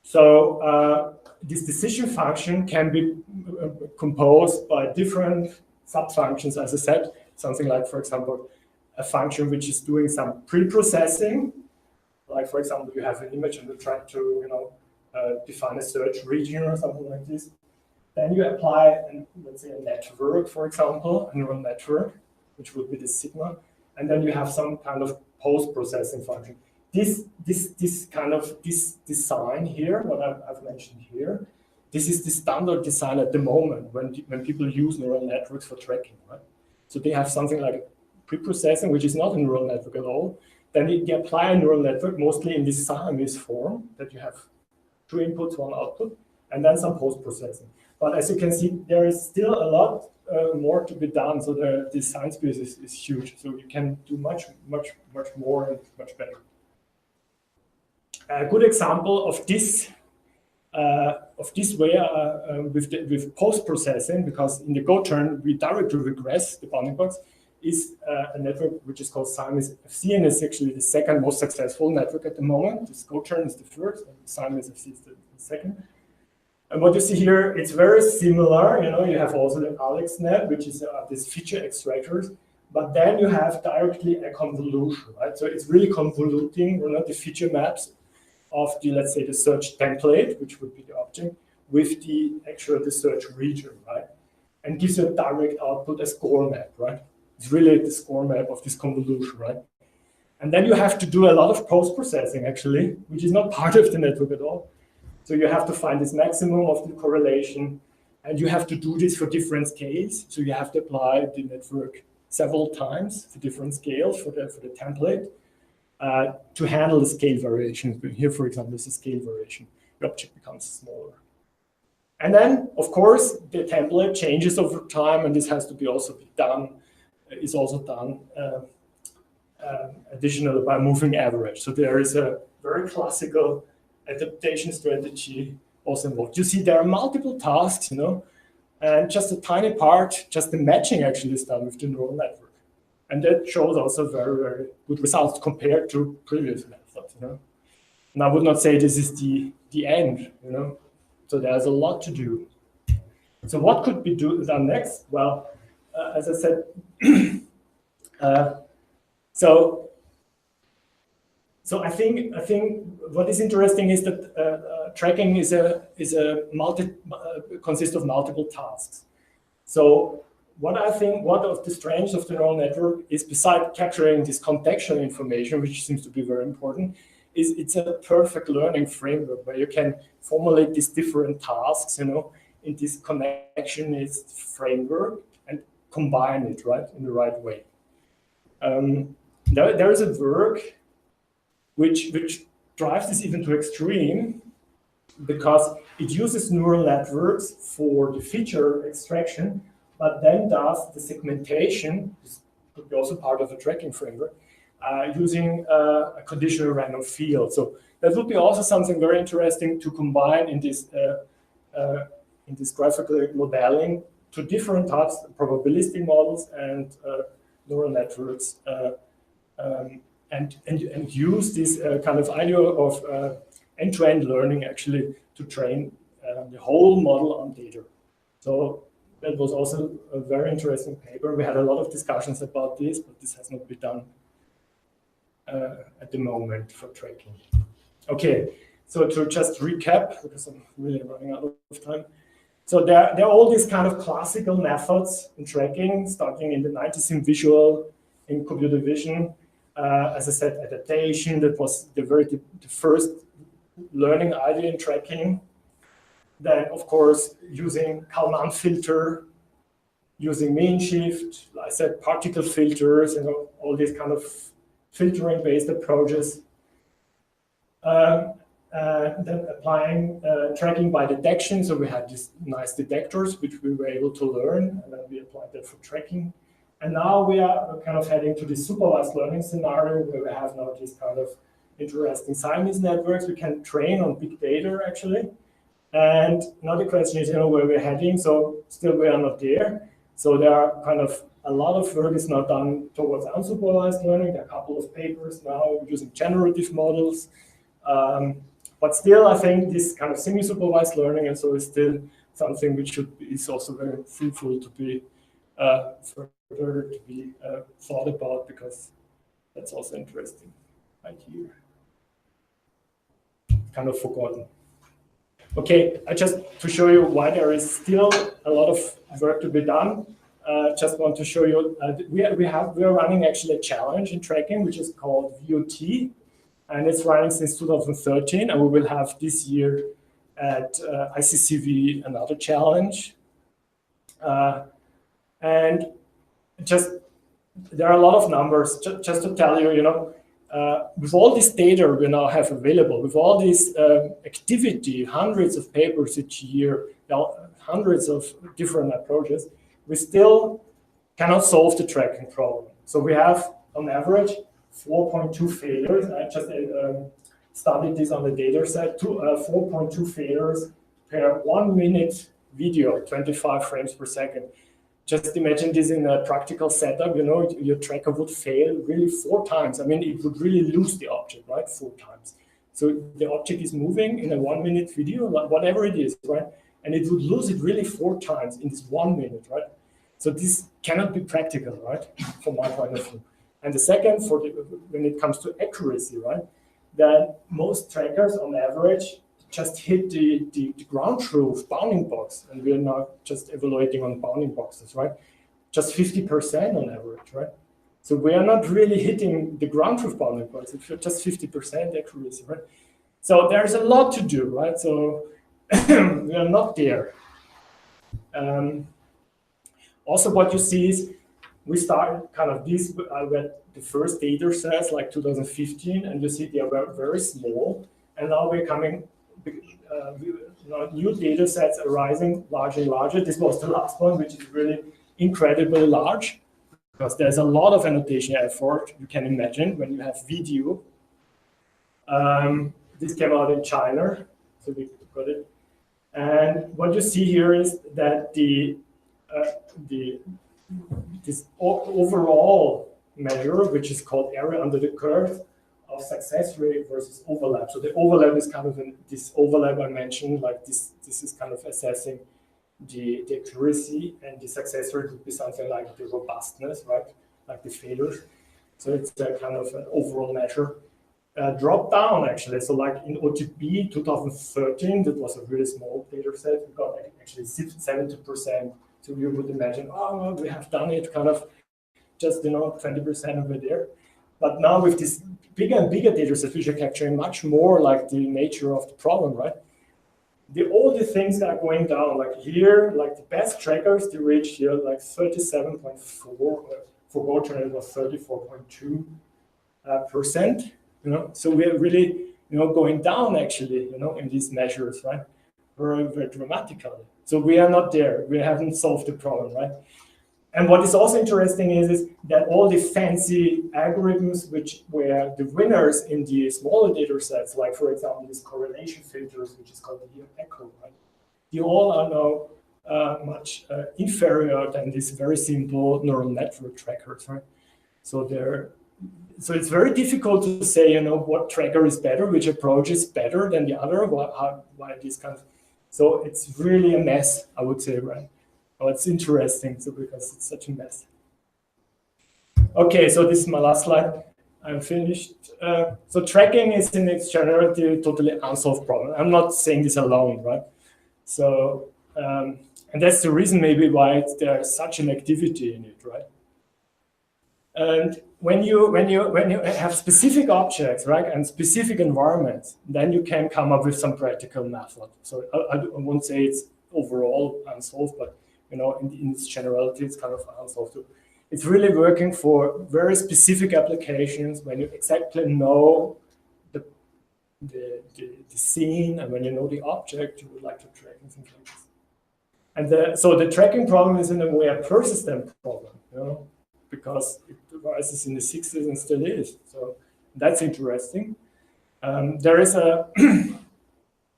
So this decision function can be composed by different sub-functions, as I said, something like, for example, a function which is doing some pre-processing. Like, for example, you have an image and you try to, you know, define a search region or something like this. Then you apply, let's say, a network, for example, a neural network, which would be the sigma, and then you have some kind of post-processing function. This design here, what I've mentioned here, this is the standard design at the moment when people use neural networks for tracking, right? So they have something like pre-processing, which is not a neural network at all. Then they apply a neural network mostly in this Siamese form, that you have 2 inputs, 1 output, and then some post-processing. But as you can see, there is still a lot more to be done. So the design space is huge. So you can do much more and much better. A good example of this way with post-processing, because in the GoTurn we directly regress the bounding box, is a network which is called Siamese FC, and it's actually the second most successful network at the moment. This GoTurn is the first, and Siamese FC is the second. And what you see here, it's very similar. You know, you have also the AlexNet, which is these feature extractors, but then you have directly a convolution, right? So it's really convoluting, you know, the feature maps of the, let's say, the search template, which would be the object, with the search region, right? And gives you a direct output, a score map, right? It's really the score map of this convolution, right? And then you have to do a lot of post-processing, actually, which is not part of the network at all. So you have to find this maximum of the correlation, and you have to do this for different scales. So you have to apply the network several times for different scales for the template. to handle the scale variations. Here, for example, is a scale variation. The object becomes smaller. And then, of course, the template changes over time, and this has to be also done, is also done additionally by moving average. So there is a very classical adaptation strategy also involved. You see there are multiple tasks, and just a tiny part, just the matching actually is done with the neural network. And that shows also very, very good results compared to previous methods, And I would not say this is the end, So there's a lot to do. So what could be done next? Well, as I said, so I think what is interesting is that tracking consists of multiple tasks. So what of the strengths of the neural network is, besides capturing this contextual information, which seems to be very important, is it's a perfect learning framework where you can formulate these different tasks, in this connectionist framework and combine it in the right way. There is a work which drives this even to extreme, because it uses neural networks for the feature extraction, but then does the segmentation. This could be also part of a tracking framework, using a conditional random field. So that would be also something very interesting to combine in this graphical modeling to different types of probabilistic models and neural networks, and use this kind of idea of end-to-end learning actually to train the whole model on data. So that was also a very interesting paper. We had a lot of discussions about this, but this has not been done at the moment for tracking. Okay, so to just recap, because I'm really running out of time. So there are all these kind of classical methods in tracking, starting in the 90s in visual, in computer vision. As I said, adaptation, that was the first learning idea in tracking. Then, of course, using Kalman filter, using mean shift, like I said, particle filters, all these kind of filtering-based approaches. Then applying tracking by detection. So we had these nice detectors, which we were able to learn, and then we applied that for tracking. And now we are kind of heading to the supervised learning scenario, where we have now these kind of interesting Siamese networks we can train on big data, actually. And now the question is, where we're heading. So still we are not there. So there are kind of a lot of work is now done towards unsupervised learning. There are a couple of papers now using generative models. But still, I think this kind of semi-supervised learning and so is still something which is also very fruitful to be further to be thought about, because that's also interesting right here. Kind of forgotten. Okay, just to show you why there is still a lot of work to be done. Just want to show you we are running actually a challenge in tracking, which is called VOT, and it's running since 2013, and we will have this year at ICCV another challenge. And just there are a lot of numbers. Just to tell you, with all this data we now have available, with all this activity, hundreds of papers each year, hundreds of different approaches, we still cannot solve the tracking problem. So we have, on average, 4.2 failures. I just studied this on the data set, 4.2 failures per 1 minute video, 25 frames per second. Just imagine this in a practical setup, your tracker would fail really 4 times. I mean, it would really lose the object, right? 4 times. So the object is moving in a 1 minute video, whatever it is, right? And it would lose it really 4 times in this 1 minute, right? So this cannot be practical, right? From my point of view. And the second, when it comes to accuracy, right? That most trackers on average just hit the ground truth bounding box, and we're now just evaluating on bounding boxes, right? Just 50% on average, right? So we are not really hitting the ground truth bounding box. It's just 50% accuracy, right? So there's a lot to do, right? So we are not there. Also, what you see is we started kind of this, I read the first data sets like 2015, and you see they are very small. And now we're coming, new data sets arising larger and larger. This was the last one, which is really incredibly large, because there's a lot of annotation effort, you can imagine, when you have video. This came out in China, so we got it. And what you see here is that this overall measure, which is called area under the curve, of success rate versus overlap. So the overlap is kind of this overlap I mentioned, like this is kind of assessing the accuracy, and the success rate would be something like the robustness, right? Like the failures. So it's a kind of an overall measure. Drop down actually. So like in OTP 2013, that was a really small data set. We got actually 70%. So you would imagine, oh, well, we have done it kind of just 20% over there. But now with this bigger and bigger data sets, which are capturing much more like the nature of the problem, right? All the things that are going down, like here, like the best trackers, they reach here like 37.4. For Goldman, it was 34.2%. So we are really, going down actually, in these measures, right? Very, very dramatically. So we are not there. We haven't solved the problem, right? And what is also interesting is that all the fancy algorithms, which were the winners in the smaller data sets, like for example, these correlation filters, which is called the ECHO, right? They all are now much inferior than these very simple neural network trackers, right? So it's very difficult to say, what tracker is better, which approach is better than the other, why this kind of. So it's really a mess, I would say, right? Oh, it's interesting, because it's such a mess. Okay, so this is my last slide. I'm finished. So tracking is in its generality a totally unsolved problem. I'm not saying this alone, right? So, and that's the reason maybe why there's such an activity in it, right? And when you have specific objects, right, and specific environments, then you can come up with some practical method. So I won't say it's overall unsolved, but in its generality, it's kind of unsolved too. It's really working for very specific applications when you exactly know the scene, and when you know the object you would like to track and things like this. And so the tracking problem is in a way a persistent problem, because it arises in the 60s and still is. So that's interesting. There is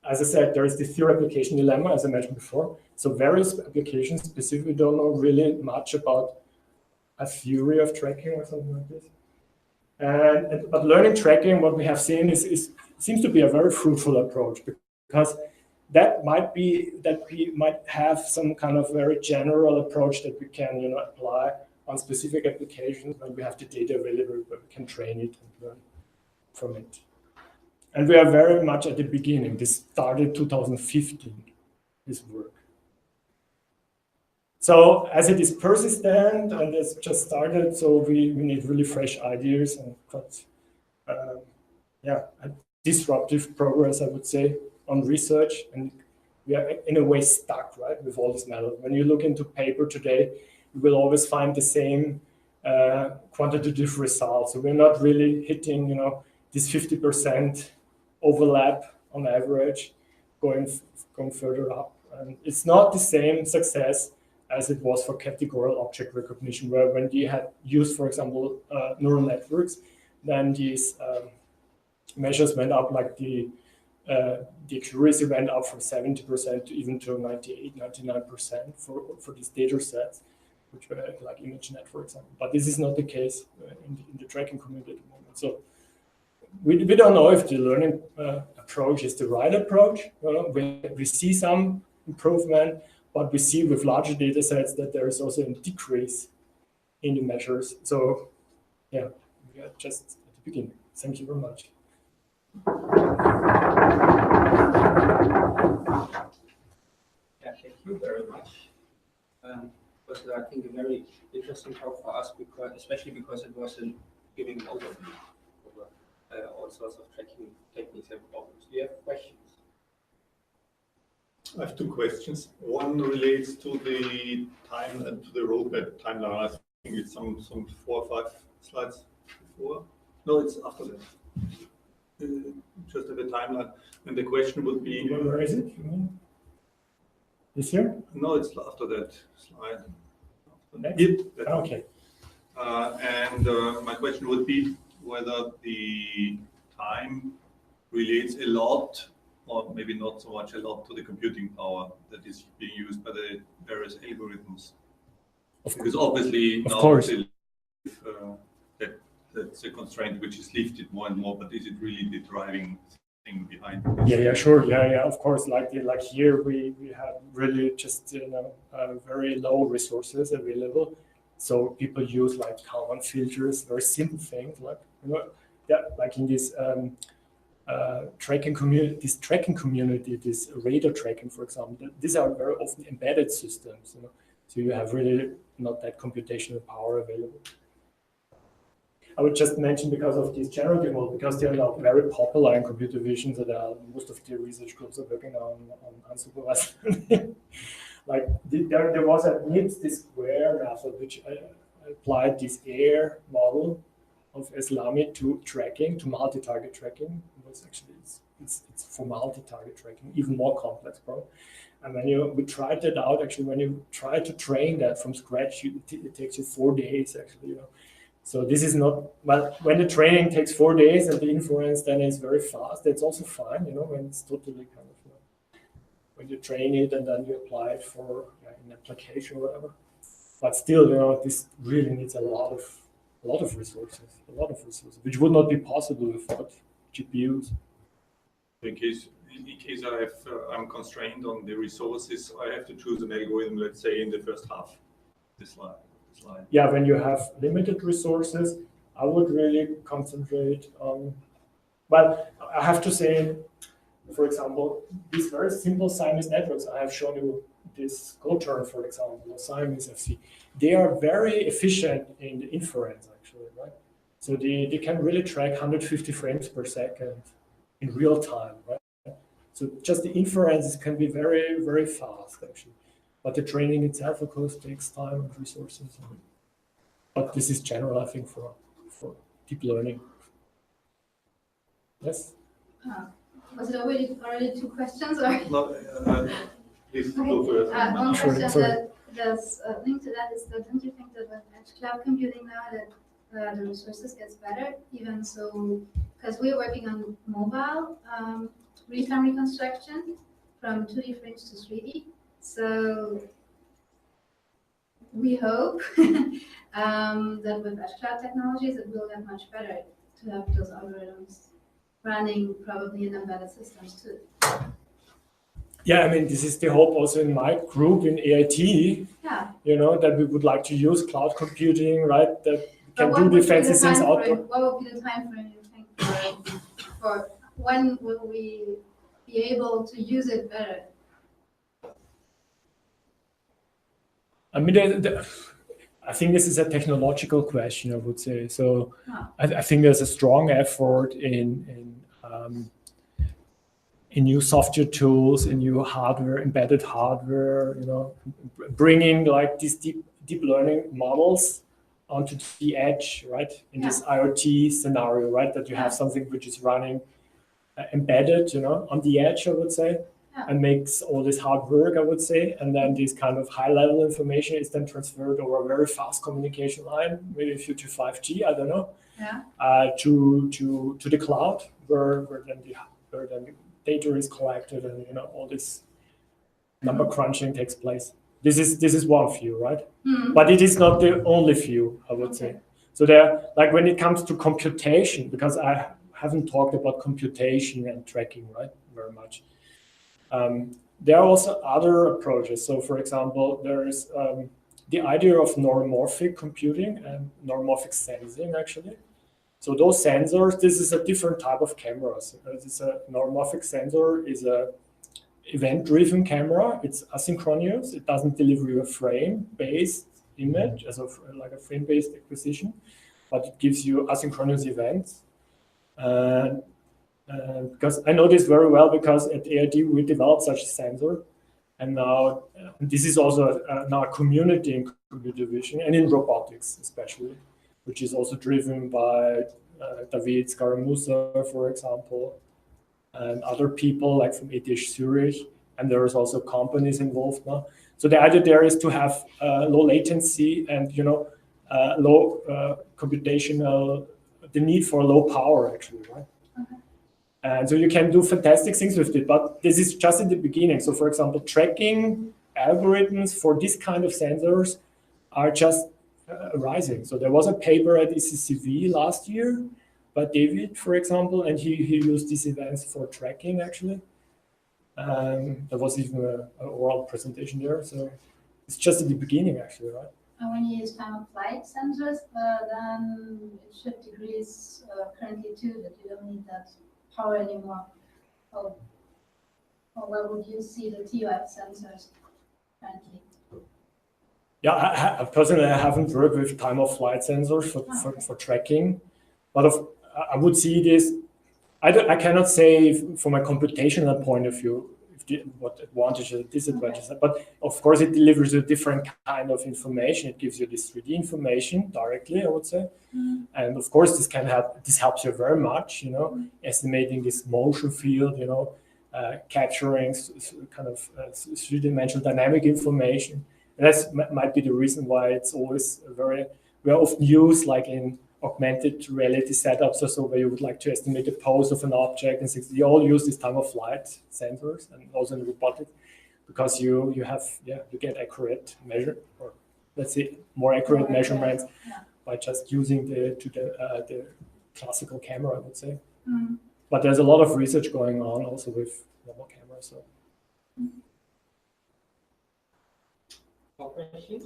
as I said, there is the theory application dilemma, as I mentioned before. So various applications specifically don't know really much about a theory of tracking or something like this. But learning tracking, what we have seen seems to be a very fruitful approach, because that might be that we might have some kind of very general approach that we can apply on specific applications when we have the data available, but we can train it and learn from it. And we are very much at the beginning. This started 2015, this work. So as it is persistent and it's just started, so we need really fresh ideas and a disruptive progress, I would say, on research. And we are in a way stuck, right, with all this methods. When you look into paper today, you will always find the same quantitative results. So we're not really hitting, this 50% overlap on average, going further up. And it's not the same success as it was for categorical object recognition, where when you had used, for example, neural networks, then these measures went up, like the accuracy went up from 70% to even to 98, 99% for these data sets, which were like image networks. But this is not the case in the tracking community at the moment. So we don't know if the learning approach is the right approach. We see some improvement, but we see with larger data sets that there is also a decrease in the measures. So yeah, we are just at the beginning. Thank you very much. Yeah, thank you very much. It was, I think, a very interesting talk for us, especially because it was giving an overview over all sorts of tracking techniques and problems. Do you have questions? I have two questions. One relates to the time and to the roadmap timeline. think it's some 4 or 5 slides before. No, it's after that. Just have a timeline. And the question would be... Where is it? This here? No, it's after that slide. Next? Yep. Okay. And my question would be whether the time relates a lot, or maybe not so much a lot, to the computing power that is being used by the various algorithms. Because obviously now that's a constraint which is lifted more and more, but is it really the driving thing behind it? Yeah, sure. Yeah, of course. Like here, we have really just very low resources available. So people use like cont filters, very simple things like like in this tracking community, this radar tracking, for example. These are very often embedded systems. So you have really not that computational power available. I would just mention because of this generative model, because they are now very popular in computer vision, that most of the research groups are working on unsupervised. Like there was at NIPS this square method which applied this AIR model of Islami to tracking, to multi-target tracking. It was actually it's for multi-target tracking, even more complex problem. And when we tried that out, actually, when you try to train that from scratch, it takes you 4 days actually. So this is not, well, when the training takes 4 days and the inference then is very fast, that's also fine, when it's totally kind of, when you train it and then you apply it for an application or whatever. But still, this really needs a lot of resources, which would not be possible without GPUs. In case I'm constrained on the resources, I have to choose an algorithm, let's say, in the first half. This slide. Yeah, when you have limited resources, I would really concentrate on, well, I have to say, for example, these very simple Siamese networks, I have shown you this CoTurn, for example, or Siamese FC, they are very efficient in the inference, actually, right? So they can really track 150 frames per second in real time, right? So just the inferences can be very, very fast, actually. But the training itself, of course, takes time and resources. But this is general, I think, for deep learning. Yes? Was it already 2 questions? Or? No, please go first. One question that's linked to that is that don't you think that with edge cloud computing now that the resources gets better, even so, because we're working on mobile real-time reconstruction from 2D frames to 3D. So we hope that with edge cloud technologies, it will get much better to have those algorithms running probably in embedded systems too. Yeah, I mean, this is the hope also in my group in AIT, that we would like to use cloud computing, right, that can do the fancy things outdoor. What would be the time frame you think for when will we be able to use it better? I mean, I think this is a technological question, I would say. So I think there's a strong effort in new software tools, in new hardware, embedded hardware, bringing like these deep learning models onto the edge, right? In this IoT scenario, right? That you have something which is running embedded, on the edge, I would say. And makes all this hard work, I would say, and then this kind of high-level information is then transferred over a very fast communication line, maybe future 5G, I don't know, to the cloud, where then the data is collected and all this number crunching takes place. This is one view, right? But it is not the only view, I would say. So there, like when it comes to computation, because I haven't talked about computation and tracking, right, very much. There are also other approaches. So, for example, there is the idea of neuromorphic computing and neuromorphic sensing, actually. So those sensors, this is a different type of cameras. This a neuromorphic sensor is a event-driven camera. It's asynchronous. It doesn't deliver you a frame-based image, like a frame-based acquisition, but it gives you asynchronous events. Because I know this very well, because at AIT we developed such a sensor, And now this is also now a community in computer vision and in robotics especially, which is also driven by David Scaramuza, for example, and other people like from ETH Zurich. And there's also companies involved now. So the idea there is to have low latency and low computational, the need for low power actually, right? Okay. And so you can do fantastic things with it, but this is just in the beginning. So for example, tracking algorithms for this kind of sensors are just rising. So there was a paper at ECCV last year by David, for example, and he used these events for tracking actually. There was even an oral presentation there. So it's just at the beginning actually, right? And when you use time of flight sensors, then it should decrease currently too, that you don't need that power anymore. Or where would you see the TOF sensors currently? Yeah, I personally haven't worked with time of flight sensors for tracking, but I would see this. I cannot say from a computational point of view what advantages and disadvantages, but of course it delivers a different kind of information. It gives you this 3D information directly, I would say, and of course this helps you very much, estimating this motion field, capturing kind of three-dimensional dynamic information. And that might be the reason why it's always very often used, like in augmented reality setups or so, where you would like to estimate the pose of an object, and things. You all use this time of flight sensors, and also in robotics, because you get accurate measure, or let's say more accurate measurements by just using the classical camera, I would say. But there's a lot of research going on also with normal cameras. So. More questions?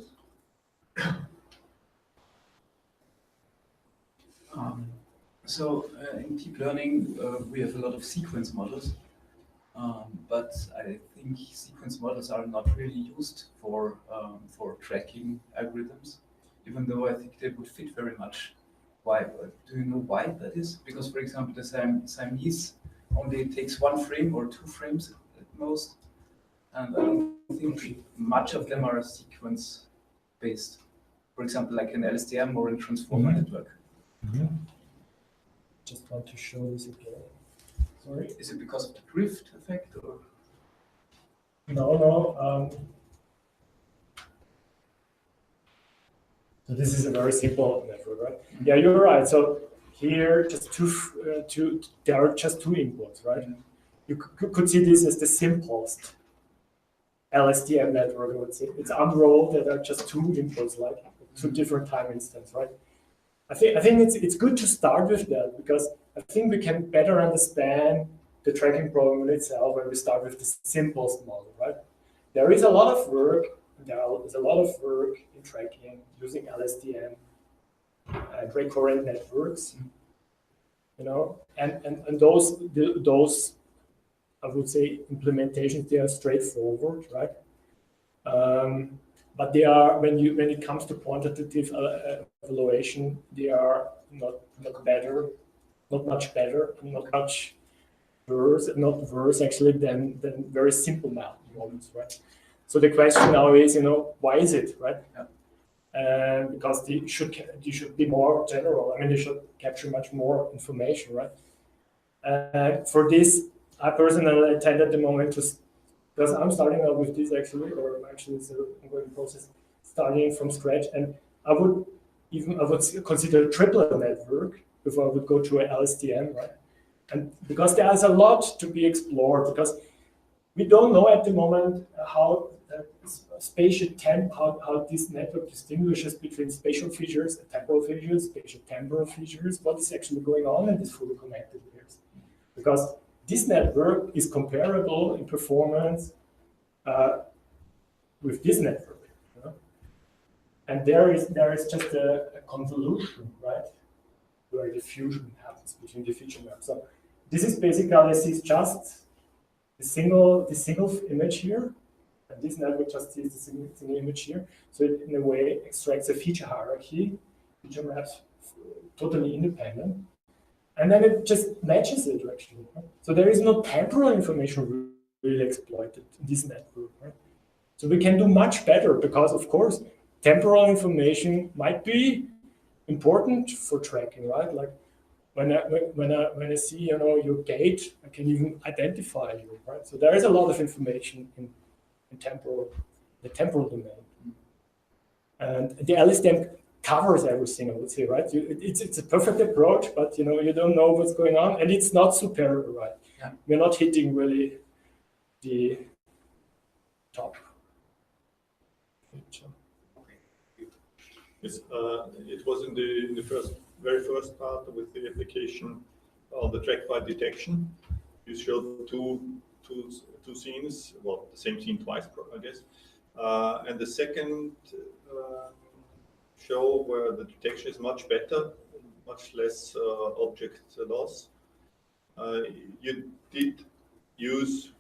In deep learning, we have a lot of sequence models, but I think sequence models are not really used for tracking algorithms, even though I think they would fit very much. Why? Do you know why that is? Because, for example, the Siamese only takes 1 frame or 2 frames at most, and I don't think much of them are sequence-based. For example, like an LSTM or a transformer network. Just want to show this again. Sorry. Is it because of the drift effect, or? No. So this is a very simple network, right? Yeah, you're right. So here, just there are just 2 inputs, right? You could see this as the simplest LSTM network, I would say. It's unrolled, there are just 2 inputs, like 2 different time instances, right? I think it's good to start with that, because I think we can better understand the tracking problem in itself when we start with the simplest model, right? There is a lot of work, in tracking using LSTM and recurrent networks, and those I would say implementations, they are straightforward, right? But they are, when it comes to quantitative evaluation, they are not much better, not much worse actually than very simple models, right? So the question now is, why is it, right? Because they should be more general. I mean, they should capture much more information, right? For this, I personally tend at the moment because I'm starting out with this actually, or actually it's an ongoing process, starting from scratch, and I would consider a triplet network before I would go to an LSTM, right? And because there's a lot to be explored, because we don't know at the moment how spatial how this network distinguishes between spatial features, temporal features, spatial temporal features, what is actually going on in these fully connected layers. Because this network is comparable in performance with this network, and there is just a convolution, right, where the fusion happens between the feature maps. So this is basically, this is just the single image here, and this network just sees the single image here. So it, in a way, extracts a feature hierarchy, feature maps totally independent. And then it just matches it, actually. Right? So there is no temporal information really exploited in this network. Right? So we can do much better because, of course, temporal information might be important for tracking, right? Like when I see, you know, your gait, I can even identify you, right? So there is a lot of information in the temporal domain, and the LSTM covers everything, I would say, right? It's a perfect approach, but you know, you don't know what's going on, and it's not superior, right? Yeah. We're not hitting really the top feature. Yes, it was in the very first part with the application on the track by detection. You showed two scenes, well, the same scene twice, I guess. And the second show where the detection is much better, much less object loss. You did use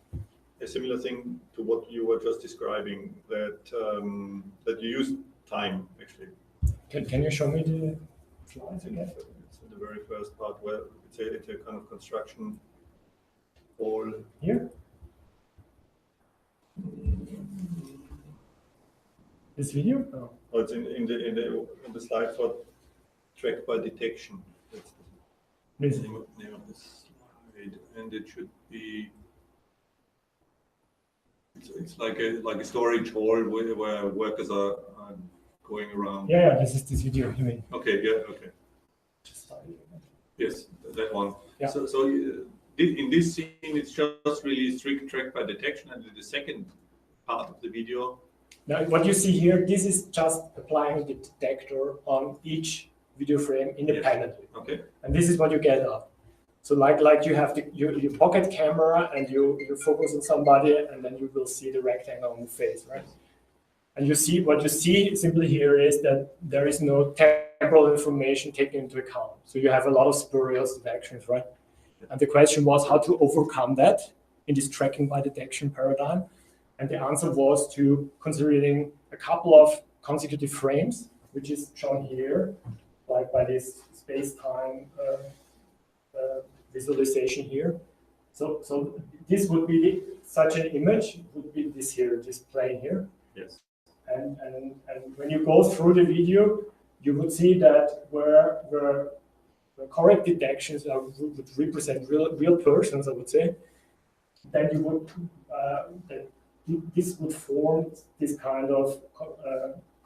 a similar thing to what you were just describing, that that you used time actually. Can you show me the slides again? It's in the very first part where it's a kind of construction all here. This video? Oh. Oh, it's in the slide for track by detection. That's the name of the slide, and it should be. It's like a storage hall where workers are going around. Yeah, this is this video. You mean? Okay. Yeah. Okay. Yes, that one. Yeah. So in this scene, it's just really strict track by detection, and in the second part of the video. Now, what you see here, this is just applying the detector on each video frame independently. Yes. Okay. And this is what you get up. So like you have your pocket camera and you focus on somebody, and then you will see the rectangle on the face, right? And what you see simply here is that there is no temporal information taken into account. So you have a lot of spurious detections, right? And the question was how to overcome that in this tracking by detection paradigm. And the answer was to considering a couple of consecutive frames, which is shown here, like by this space-time visualization here. So this would be such an image, would be this here, this plane here. Yes. And when you go through the video, you would see that where correct detections would represent real persons, I would say, then you would this would form this kind of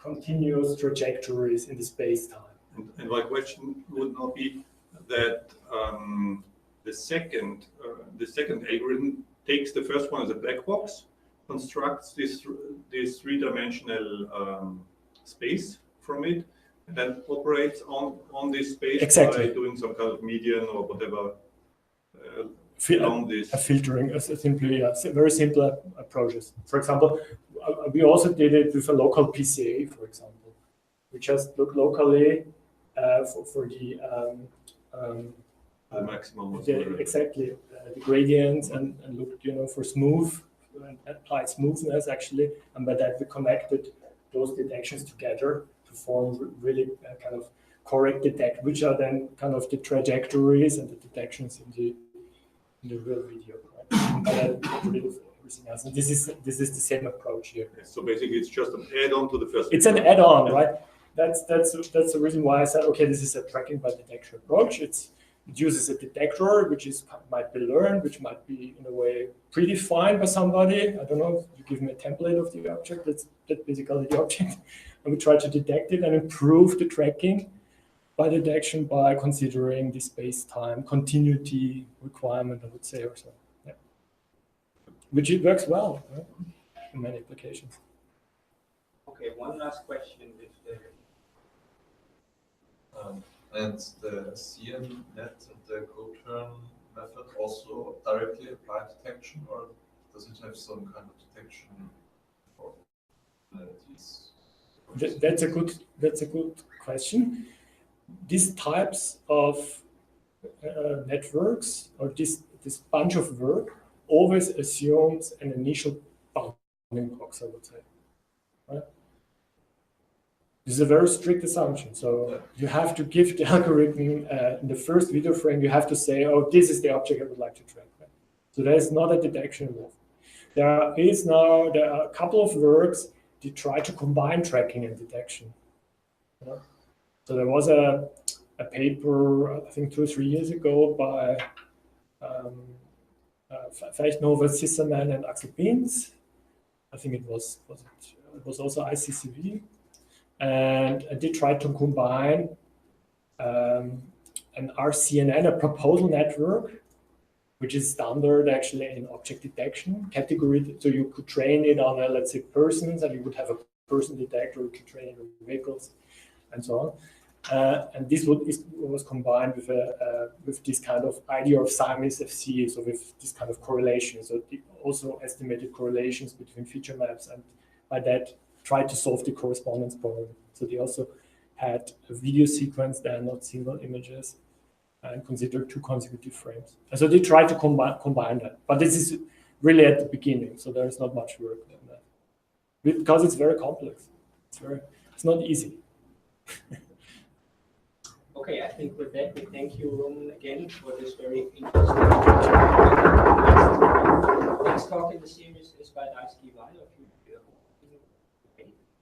continuous trajectories in the space-time. And my question would not be that the second algorithm takes the first one as a black box, constructs this three-dimensional space from it, and then operates on this space exactly. by doing some kind of median or whatever along this. Filtering, simply very simple approaches. For example, we also did it with a local PCA, for example. We just look locally for the maximum. Exactly the gradients and looked, you know, for smooth and applied smoothness actually, and by that we connected those detections together to form really kind of correct detect, which are then kind of the trajectories and the detections in the real video, right? But everything else. And this is the same approach here. So basically, it's just an add-on to the first. It's an add-on, right? That's the reason why I said, okay, this is a tracking by detection approach. It uses a detector, which might be learned, which might be in a way predefined by somebody. I don't know. You give me a template of the object. That's basically the object, and we try to detect it and improve the tracking by detection by considering the space-time continuity requirement, I would say, or so. Yeah. Which it works well, right? In many applications. Okay, one last question. If and the CNet and the coturn method also directly apply detection, or does it have some kind of detection for these? That's a good question. These types of networks, or this bunch of work, always assumes an initial bounding box, I would say. Right? This is a very strict assumption. So you have to give the algorithm in the first video frame, you have to say, oh, this is the object I would like to track. Right? So there is not a detection involved. there are a couple of works that try to combine tracking and detection. So there was a paper, I think 2 or 3 years ago, by Feichnova, Zisserman, and Axel Beans. I think it was also ICCV, and they tried to combine an RCNN, a proposal network, which is standard actually in object detection category. So you could train it on, let's say, persons, and you would have a person detector, you could train it on vehicles, and so on. And this was combined with this kind of idea of Siamese FC, so with this kind of correlation. So it also estimated correlations between feature maps, and by that tried to solve the correspondence problem. So they also had a video sequence there, not single images, and considered 2 consecutive frames. And so they tried to combine that. But this is really at the beginning, so there is not much work on that. Because it's very complex. It's not easy. Okay, I think with that, we thank you, Roman, again for this very interesting. Next talk in the series is by Daisuke Wada.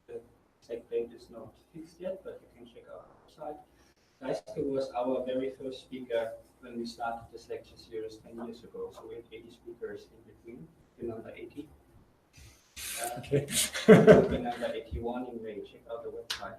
The exact date is not fixed yet, but you can check our website. Daisuke was our very first speaker when we started this lecture series 10 years ago. So we had 80 speakers in between, in number 80. Okay. In number 81 in May. Check out the website.